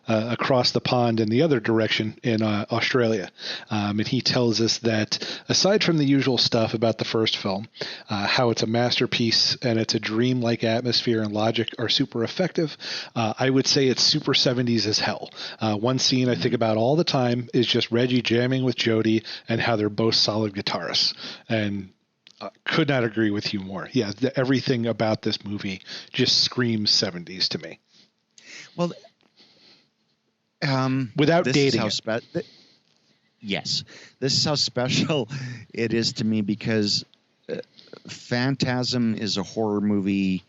across the pond in the other direction in Australia, and he tells us that aside from the usual stuff about the first film, how it's a masterpiece and it's a dreamlike atmosphere and logic are super effective, I would say it's super 70s as hell. One scene I think about all the time is just Reggie jamming with Jody and how they're both solid guitarists. And could not agree with you more. Yeah, everything about this movie just screams 70s to me. Well, without dating it. Yes, this is how special it is to me, because Phantasm is a horror movie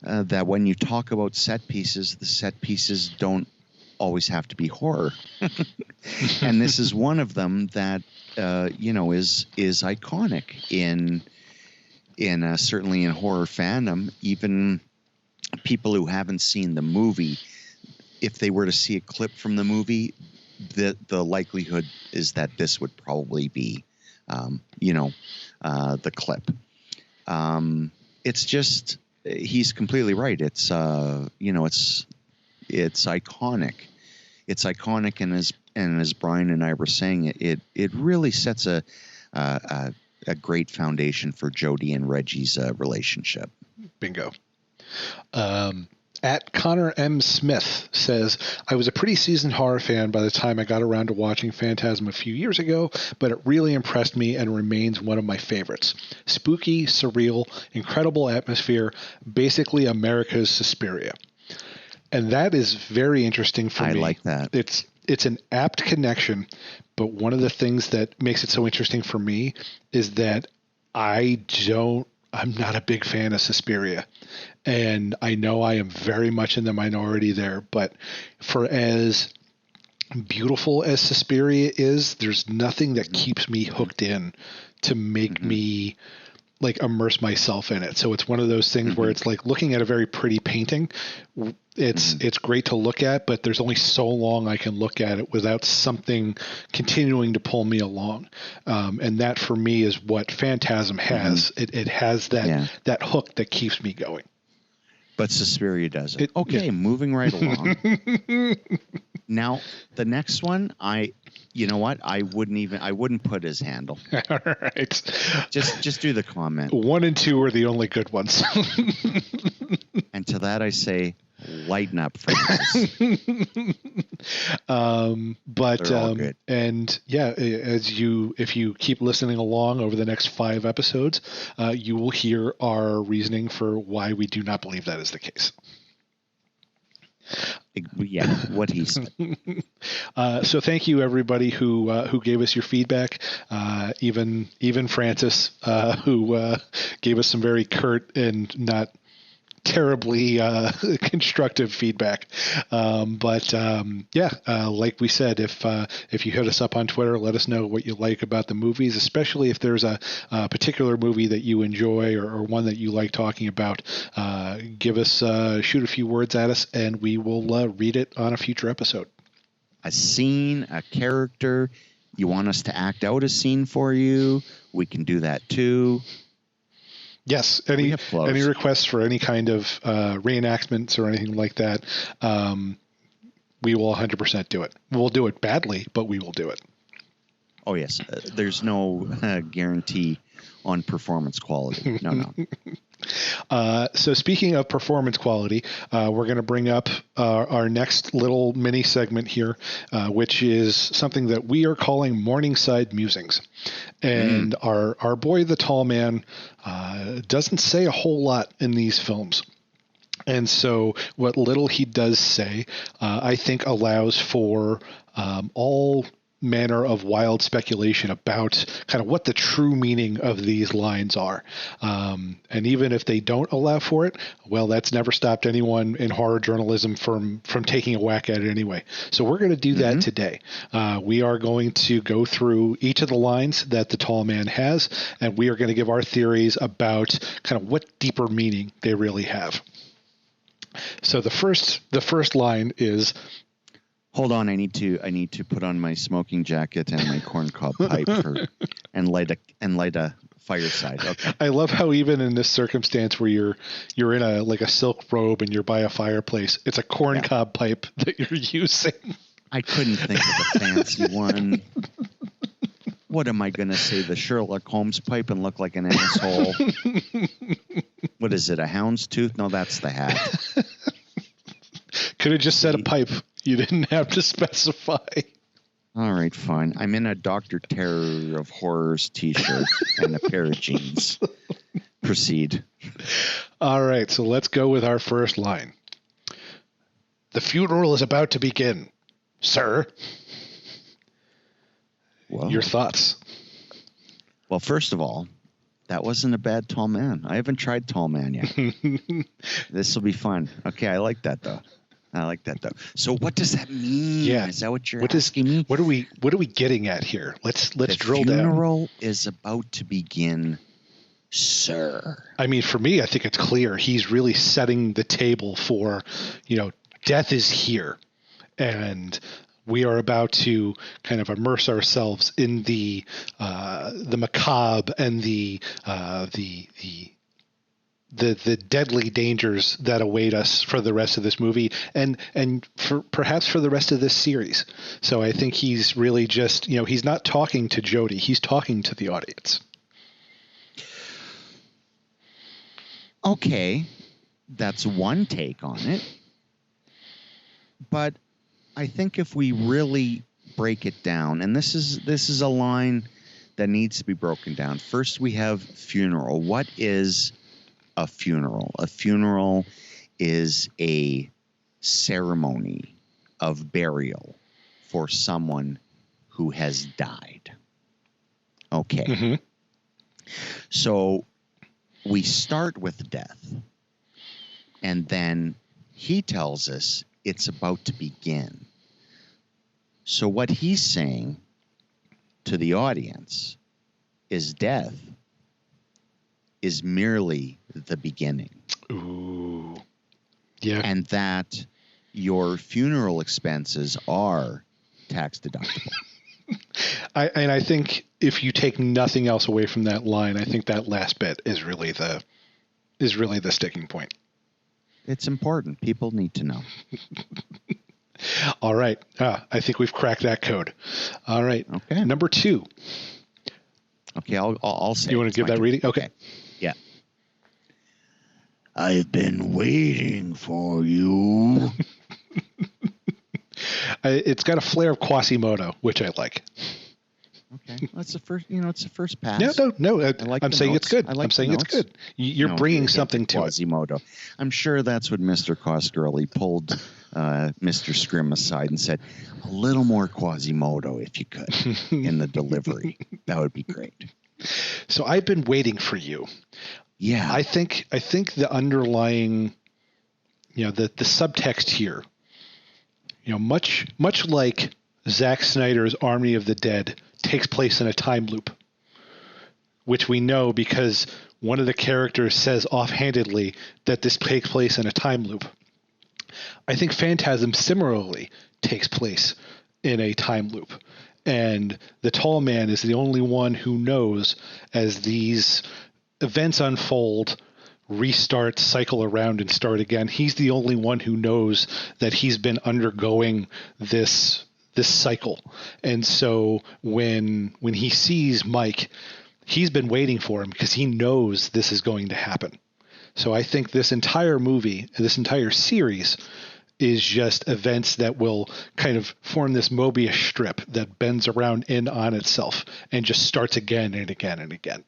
that when you talk about set pieces, the set pieces don't always have to be horror. And this is one of them that, is iconic in certainly in horror fandom. Even people who haven't seen the movie, if they were to see a clip from the movie, the likelihood is that this would probably be, the clip. It's just, he's completely right. It's, it's iconic. It's iconic, and as Brian and I were saying, it really sets a great foundation for Jody and Reggie's relationship. Bingo. At Connor M. Smith says, I was a pretty seasoned horror fan by the time I got around to watching Phantasm a few years ago, but it really impressed me and remains one of my favorites. Spooky, surreal, incredible atmosphere, basically America's Suspiria. And that is very interesting for me. I like that. It's an apt connection, but one of the things that makes it so interesting for me is that I'm not a big fan of Suspiria. And I know I am very much in the minority there, but for as beautiful as Suspiria is, there's nothing that keeps me hooked in to make me like immerse myself in it. So it's one of those things where it's like looking at a very pretty painting. It's great to look at, but there's only so long I can look at it without something continuing to pull me along. And that for me is what Phantasm has. It has that hook that keeps me going. But Suspiria doesn't. Okay, moving right along. Now, the next one, you know what? I wouldn't put his handle. All right. Just do the comment. 1 and 2 are the only good ones. And to that I say, lighten up, Francis. And yeah, if you keep listening along over the next 5 episodes, you will hear our reasoning for why we do not believe that is the case. Yeah, what he said. So thank you everybody who gave us your feedback. Even Francis, who gave us some very curt and not terribly constructive feedback. Like we said, if you hit us up on Twitter, let us know what you like about the movies, especially if there's a particular movie that you enjoy or one that you like talking about. Give us shoot a few words at us, and we will read it on a future episode. A scene, a character. You want us to act out a scene for you? We can do that too. Yes. We have flows. Any requests for any kind of reenactments or anything like that, we will 100% do it. We'll do it badly, but we will do it. Oh, yes. There's no guarantee on performance quality. No. So speaking of performance quality, we're going to bring up our next little mini segment here, which is something that we are calling Morningside Musings. And our boy, the tall man, doesn't say a whole lot in these films. And so what little he does say, I think allows for all manner of wild speculation about kind of what the true meaning of these lines are. And even if they don't allow for it, well, that's never stopped anyone in horror journalism from taking a whack at it anyway. So we're going to do that today. We are going to go through each of the lines that the tall man has, and we are going to give our theories about kind of what deeper meaning they really have. So the first line is, hold on, I need to put on my smoking jacket and my corncob pipe and light a fireside. Okay. I love how even in this circumstance where you're in a silk robe and you're by a fireplace, it's a corncob pipe that you're using. I couldn't think of a fancy one. What am I going to say? The Sherlock Holmes pipe and look like an asshole? What is it? A hound's tooth? No, that's the hat. Could have just said a pipe. You didn't have to specify. All right, fine. I'm in a Dr. Terror of Horrors t-shirt and a pair of jeans. Proceed. All right, so let's go with our first line. The funeral is about to begin, sir. Whoa. Your thoughts? Well, first of all, that wasn't a bad tall man. I haven't tried tall man yet. This will be fun. Okay, I like that though. So what does that mean? Yeah. Is that what you're asking me? What are we getting at here? Let's drill down. The funeral is about to begin, sir. I mean, for me, I think it's clear. He's really setting the table for, death is here. And we are about to kind of immerse ourselves in the macabre and the deadly dangers that await us for the rest of this movie and perhaps for the rest of this series. So I think he's really just, he's not talking to Jody. He's talking to the audience. Okay. That's one take on it. But I think if we really break it down, and this is a line that needs to be broken down. First, we have funeral. What is a funeral? A funeral is a ceremony of burial for someone who has died. Okay. Mm-hmm. So we start with death, and then he tells us it's about to begin. So what he's saying to the audience is death is merely the beginning. Ooh. Yeah. And that your funeral expenses are tax deductible. I think if you take nothing else away from that line, I think that last bit is really the sticking point. It's important. People need to know. All right. I think we've cracked that code. All right. Okay. Number 2. Okay, I'll say. You want to give that reading? Okay. Yeah. I've been waiting for you. It's got a flair of Quasimodo, which I like. Okay, that's the first. It's the first pass. No. I'm saying it's good. I'm saying it's good. You're bringing something to Quasimodo. I'm sure that's what Mr. Coscarelli pulled Mr. Scrimm aside and said, a little more Quasimodo if you could in the delivery. That would be great. So I've been waiting for you. Yeah. I think the underlying, the subtext here, much like Zack Snyder's Army of the Dead takes place in a time loop, which we know because one of the characters says offhandedly that this takes place in a time loop. I think Phantasm similarly takes place in a time loop. And the tall man is the only one who knows as these events unfold, restart, cycle around, and start again. He's the only one who knows that he's been undergoing this cycle. And so when he sees Mike, he's been waiting for him because he knows this is going to happen. So I think this entire movie, this entire series, is just events that will kind of form this Mobius strip that bends around in on itself and just starts again and again and again.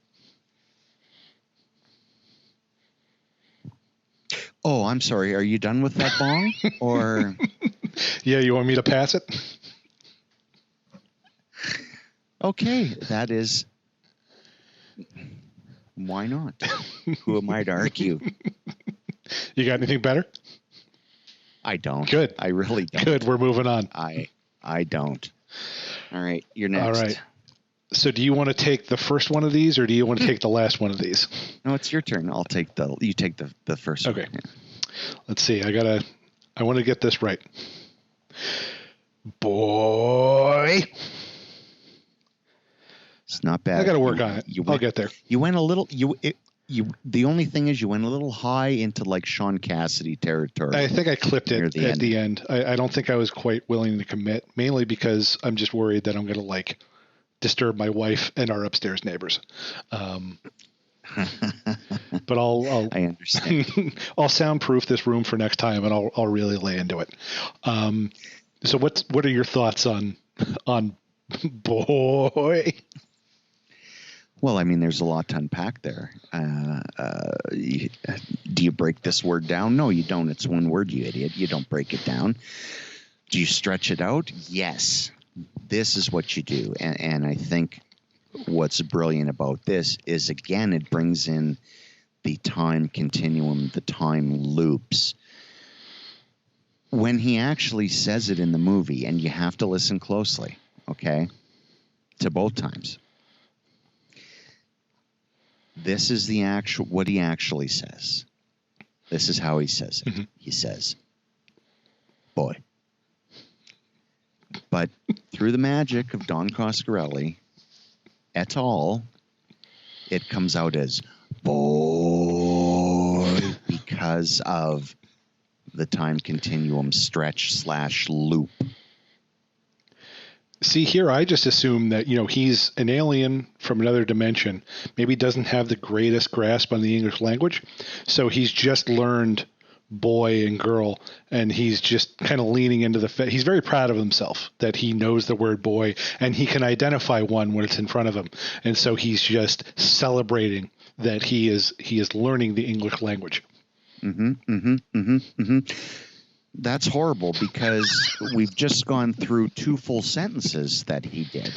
Oh, I'm sorry. Are you done with that bong? Or yeah, you want me to pass it? Okay, that is. Why not? Who am I to argue? You got anything better? I don't. Good. I really don't. Good. We're moving on. I don't. All right, you're next. All right. So do you want to take the first one of these, or do you want to take the last one of these? No, it's your turn. You take the first one. Okay. Yeah. Let's see. I want to get this right. Boy. It's not bad. I got to work on it. I'll get there. You went a little. The only thing is you went a little high into like Sean Cassidy territory. I think I clipped it at the end. I don't think I was quite willing to commit, mainly because I'm just worried that I'm going to like disturb my wife and our upstairs neighbors. But I understand. I'll soundproof this room for next time, and I'll really lay into it. So what are your thoughts on Boy? Well, I mean, there's a lot to unpack there. Do you break this word down? No, you don't. It's one word, you idiot. You don't break it down. Do you stretch it out? Yes. This is what you do. And I think what's brilliant about this is, again, it brings in the time continuum, the time loops. When he actually says it in the movie, and you have to listen closely, okay, to both times. This is what he actually says. This is how he says it. Mm-hmm. He says, boy. But through the magic of Don Coscarelli et al., it comes out as boy because of the time continuum stretch/loop. See, here I just assume that, he's an alien from another dimension, maybe doesn't have the greatest grasp on the English language, so he's just learned boy and girl, and he's just kind of leaning into he's very proud of himself that he knows the word boy, and he can identify one when it's in front of him, and so he's just celebrating that he is learning the English language. That's horrible because we've just gone through 2 full sentences that he did.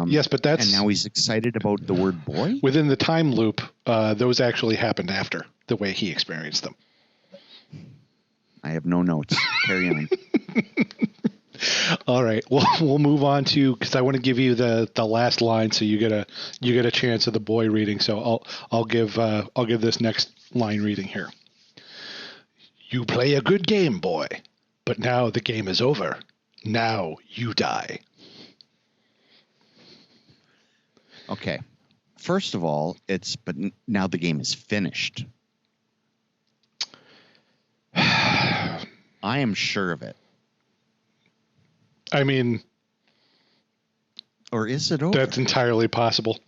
Yes, but and now he's excited about the word boy? Within the time loop, those actually happened after the way he experienced them. I have no notes. Carry on. All right. Well, we'll move on to, because I want to give you the last line, so you get a chance of the boy reading. So I'll give this next line reading here. You play a good game, boy, but now the game is over. Now you die. Okay. First of all, but now the game is finished. I am sure of it. I mean, or is it over? That's entirely possible.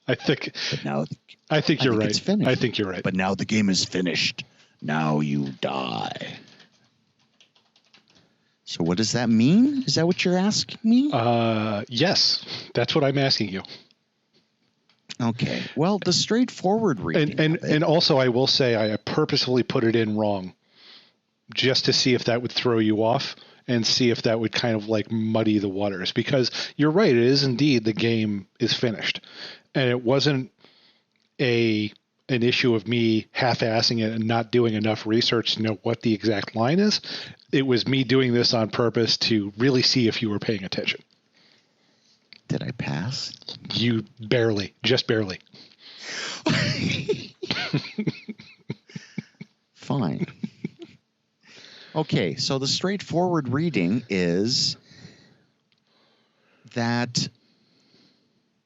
I think you're right. It's finished. I think you're right. But now the game is finished. Now you die. So what does that mean? Is that what you're asking me? Yes, that's what I'm asking you. Okay. Well, the straightforward reading. And also, I will say I purposefully put it in wrong, just to see if that would throw you off and see if that would kind of like muddy the waters. Because you're right, it is indeed the game is finished, and it wasn't an issue of me half-assing it and not doing enough research to know what the exact line is. It was me doing this on purpose to really see if you were paying attention. Did I pass? You just barely. Fine. Okay, so the straightforward reading is that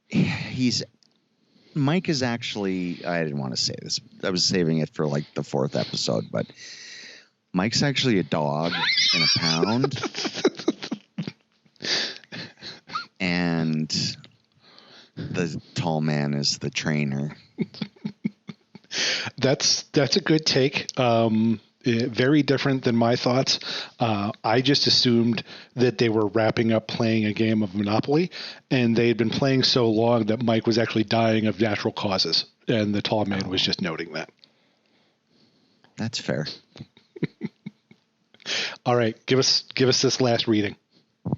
he's Mike is actually, I didn't want to say this. I was saving it for like the 4th episode, but Mike's actually a dog in a pound. And the tall man is the trainer. That's a good take. Very different than my thoughts. I just assumed that they were wrapping up playing a game of Monopoly, and they had been playing so long that Mike was actually dying of natural causes, and the tall man was just noting that. That's fair. All right, give us this last reading. All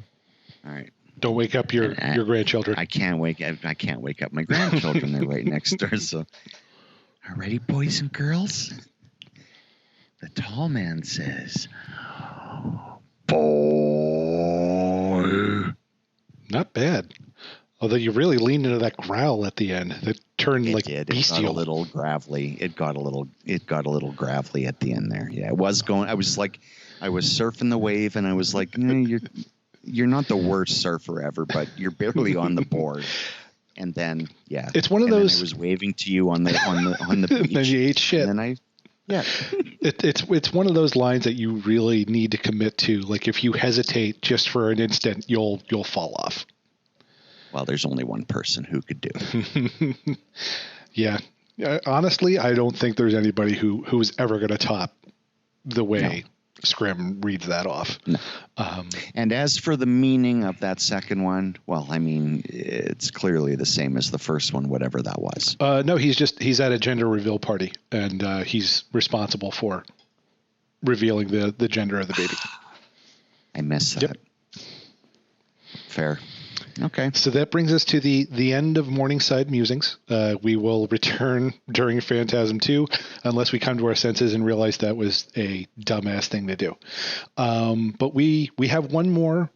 right. Don't wake up your grandchildren. I can't wake up my grandchildren. They're right next door. So, all righty, boys and girls. The tall man says, "Boy." Not bad. Although you really leaned into that growl at the end. That turned bestial. It got a little gravelly. It got a little gravelly at the end there. Yeah, it was going. I was surfing the wave, and I was like, you're not the worst surfer ever, but you're barely on the board. And then, yeah, it's one of those. I was waving to you on the beach. Then you ate shit. And then it's one of those lines that you really need to commit to. Like if you hesitate just for an instant, you'll fall off. Well, there's only one person who could do it. Yeah. Honestly, I don't think there's anybody who's ever going to top the way Scrimm reads that off. No. And as for the meaning of that second one, well, I mean, it's clearly the same as the first one, whatever that was. No, he's at a gender reveal party, and he's responsible for revealing the gender of the baby. I missed that. Yep. Fair. Okay. So that brings us to the end of Morningside Musings. We will return during Phantasm 2 unless we come to our senses and realize that was a dumbass thing to do. But we have one more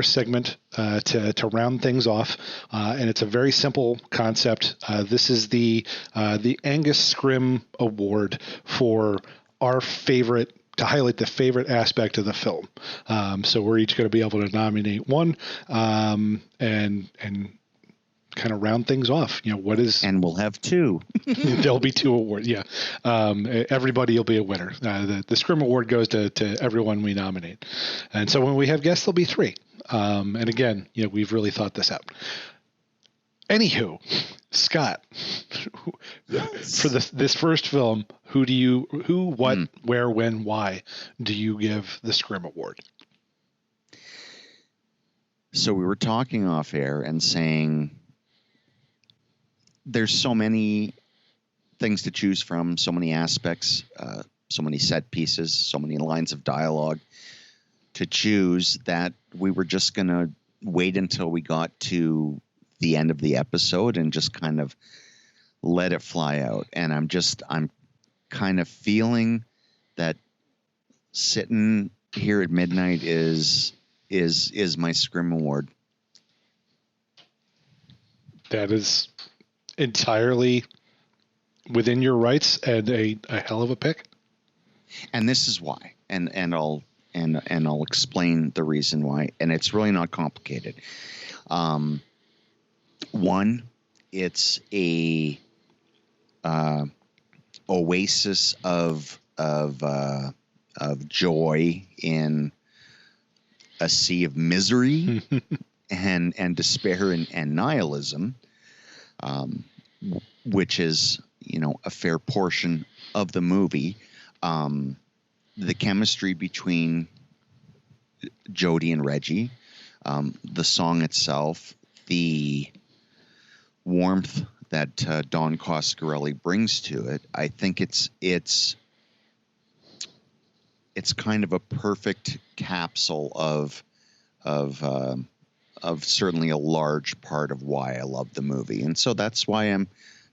segment to round things off, and it's a very simple concept. This is the Angus Scrimm Award for our favorite, to highlight the favorite aspect of the film. So we're each going to be able to nominate one, and kind of round things off. What is? And we'll have 2. There'll be 2 awards. Yeah. Everybody will be a winner. The Scrimm Award goes to everyone we nominate. And so when we have guests, there'll be 3. And again, we've really thought this out. Anywho, Scott, for this first film, who, what, where, when, why do you give the Scrimm Award? So we were talking off air and saying there's so many things to choose from, so many aspects, so many set pieces, so many lines of dialogue to choose that we were just going to wait until we got to the end of the episode and just kind of let it fly out. And I'm kind of feeling that sitting here at midnight is my Scrimm Award. That is entirely within your rights and a hell of a pick. And this is why. And I'll explain the reason why. And it's really not complicated. One, it's a oasis of joy in a sea of misery and despair and nihilism, which is a fair portion of the movie. The chemistry between Jodie and Reggie, the song itself, the warmth that Don Coscarelli brings to it. I think it's kind of a perfect capsule of certainly a large part of why I love the movie, and so that's why I'm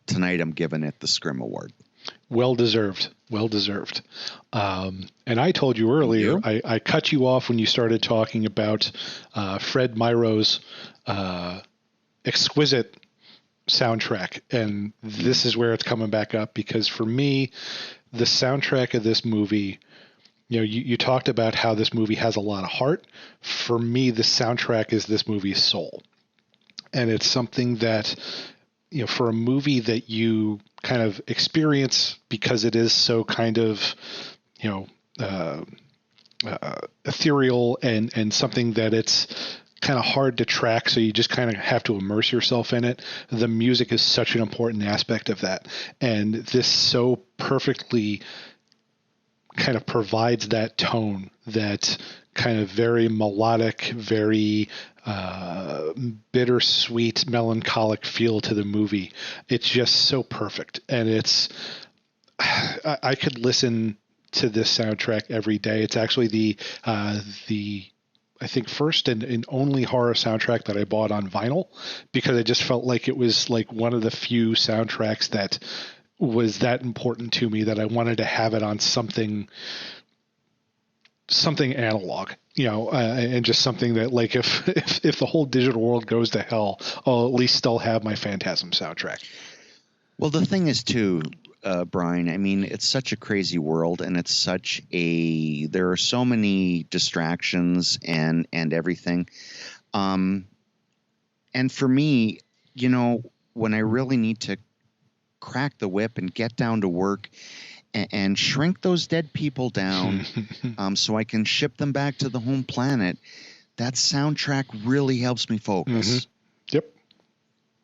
giving it the Scrimm Award. Well deserved. And I told you earlier, I cut you off when you started talking about Fred Myro's exquisite soundtrack, and this is where it's coming back up, because for me, the soundtrack of this movie, you talked about how this movie has a lot of heart. For me, the soundtrack is this movie's soul, and it's something that for a movie that you kind of experience because it is so kind of, ethereal and something that it's kind of hard to track, so you just kind of have to immerse yourself in it. The music is such an important aspect of that, and this so perfectly kind of provides that tone, that kind of very melodic, very bittersweet, melancholic feel to the movie. It's just so perfect, and I could listen to this soundtrack every day. It's actually the I think first and only horror soundtrack that I bought on vinyl, because I just felt like it was like one of the few soundtracks that was that important to me that I wanted to have it on something analog, and just something that, like, if the whole digital world goes to hell, I'll at least still have my Phantasm soundtrack. Well, the thing is too, Brian, I mean, it's such a crazy world, and it's there are so many distractions and everything. And for me, when I really need to crack the whip and get down to work and shrink those dead people down so I can ship them back to the home planet, that soundtrack really helps me focus. Mm-hmm.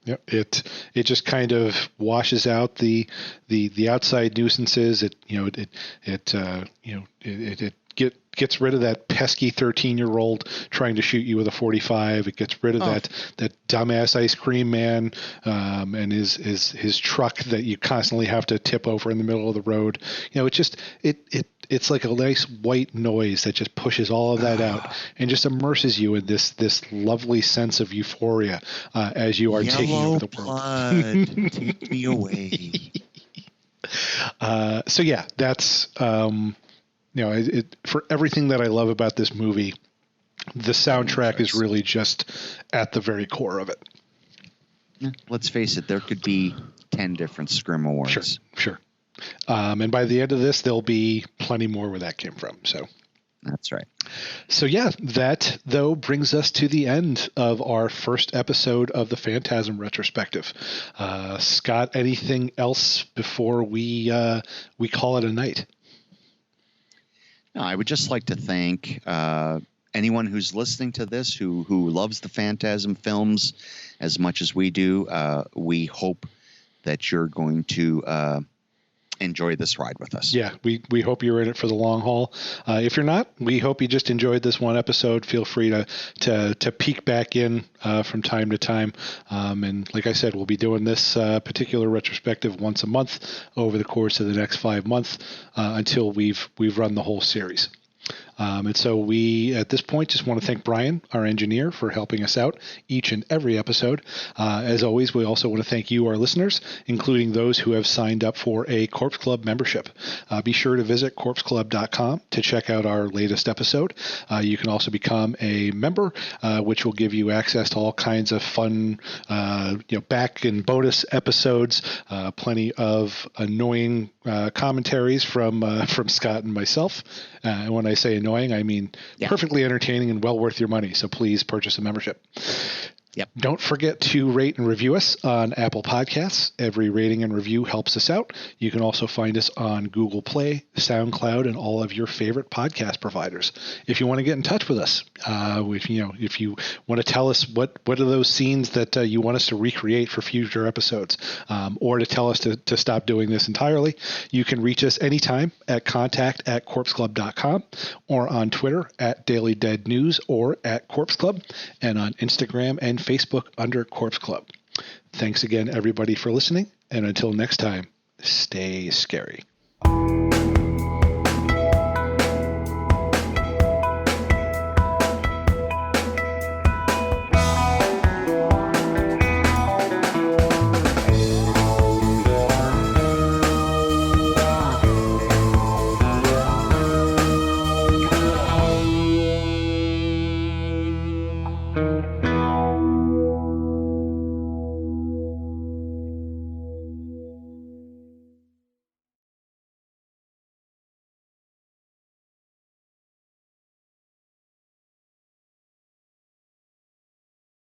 Yep. It just kind of washes out the outside nuisances. It gets rid of that pesky 13-year-old trying to shoot you with a 45. It gets rid of that dumbass ice cream man and his truck that you constantly have to tip over in the middle of the road. It's like a nice white noise that just pushes all of that out and just immerses you in this lovely sense of euphoria as you are taking over the world. Blood, take me away. So yeah, that's for everything that I love about this movie, the soundtrack is really just at the very core of it. Yeah, let's face it, there could be 10 different Scrimm Awards. Sure. And by the end of this, there'll be plenty more where that came from. So that's right. So yeah, that though brings us to the end of our first episode of the Phantasm Retrospective. Scott, anything else before we call it a night? No, I would just like to thank anyone who's listening to this who loves the Phantasm films as much as we do. We hope that you're going to enjoy this ride with us. Yeah, we hope you're in it for the long haul. If you're not, we hope you just enjoyed this one episode. Feel free to peek back in from time to time. And like I said, we'll be doing this particular retrospective once a month over the course of the next 5 months until we've run the whole series. And so we, at this point, just want to thank Bryan, our engineer, for helping us out each and every episode. As always, we also want to thank you, our listeners, including those who have signed up for a Corpse Club membership. Be sure to visit corpseclub.com to check out our latest episode. You can also become a member, which will give you access to all kinds of fun, back and bonus episodes, plenty of annoying commentaries from Scott and myself. And when I say annoying, I mean perfectly entertaining and well worth your money. So please purchase a membership. Yep. Don't forget to rate and review us on Apple Podcasts. Every rating and review helps us out. You can also find us on Google Play, SoundCloud, and all of your favorite podcast providers. If you want to get in touch with us, if you want to tell us what are those scenes that you want us to recreate for future episodes, or to tell us to stop doing this entirely, you can reach us anytime at contact@corpseclub.com, or on Twitter @DailyDeadNews or @CorpseClub, and on Instagram and Facebook under Corpse Club. Thanks again, everybody, for listening, and until next time, stay scary.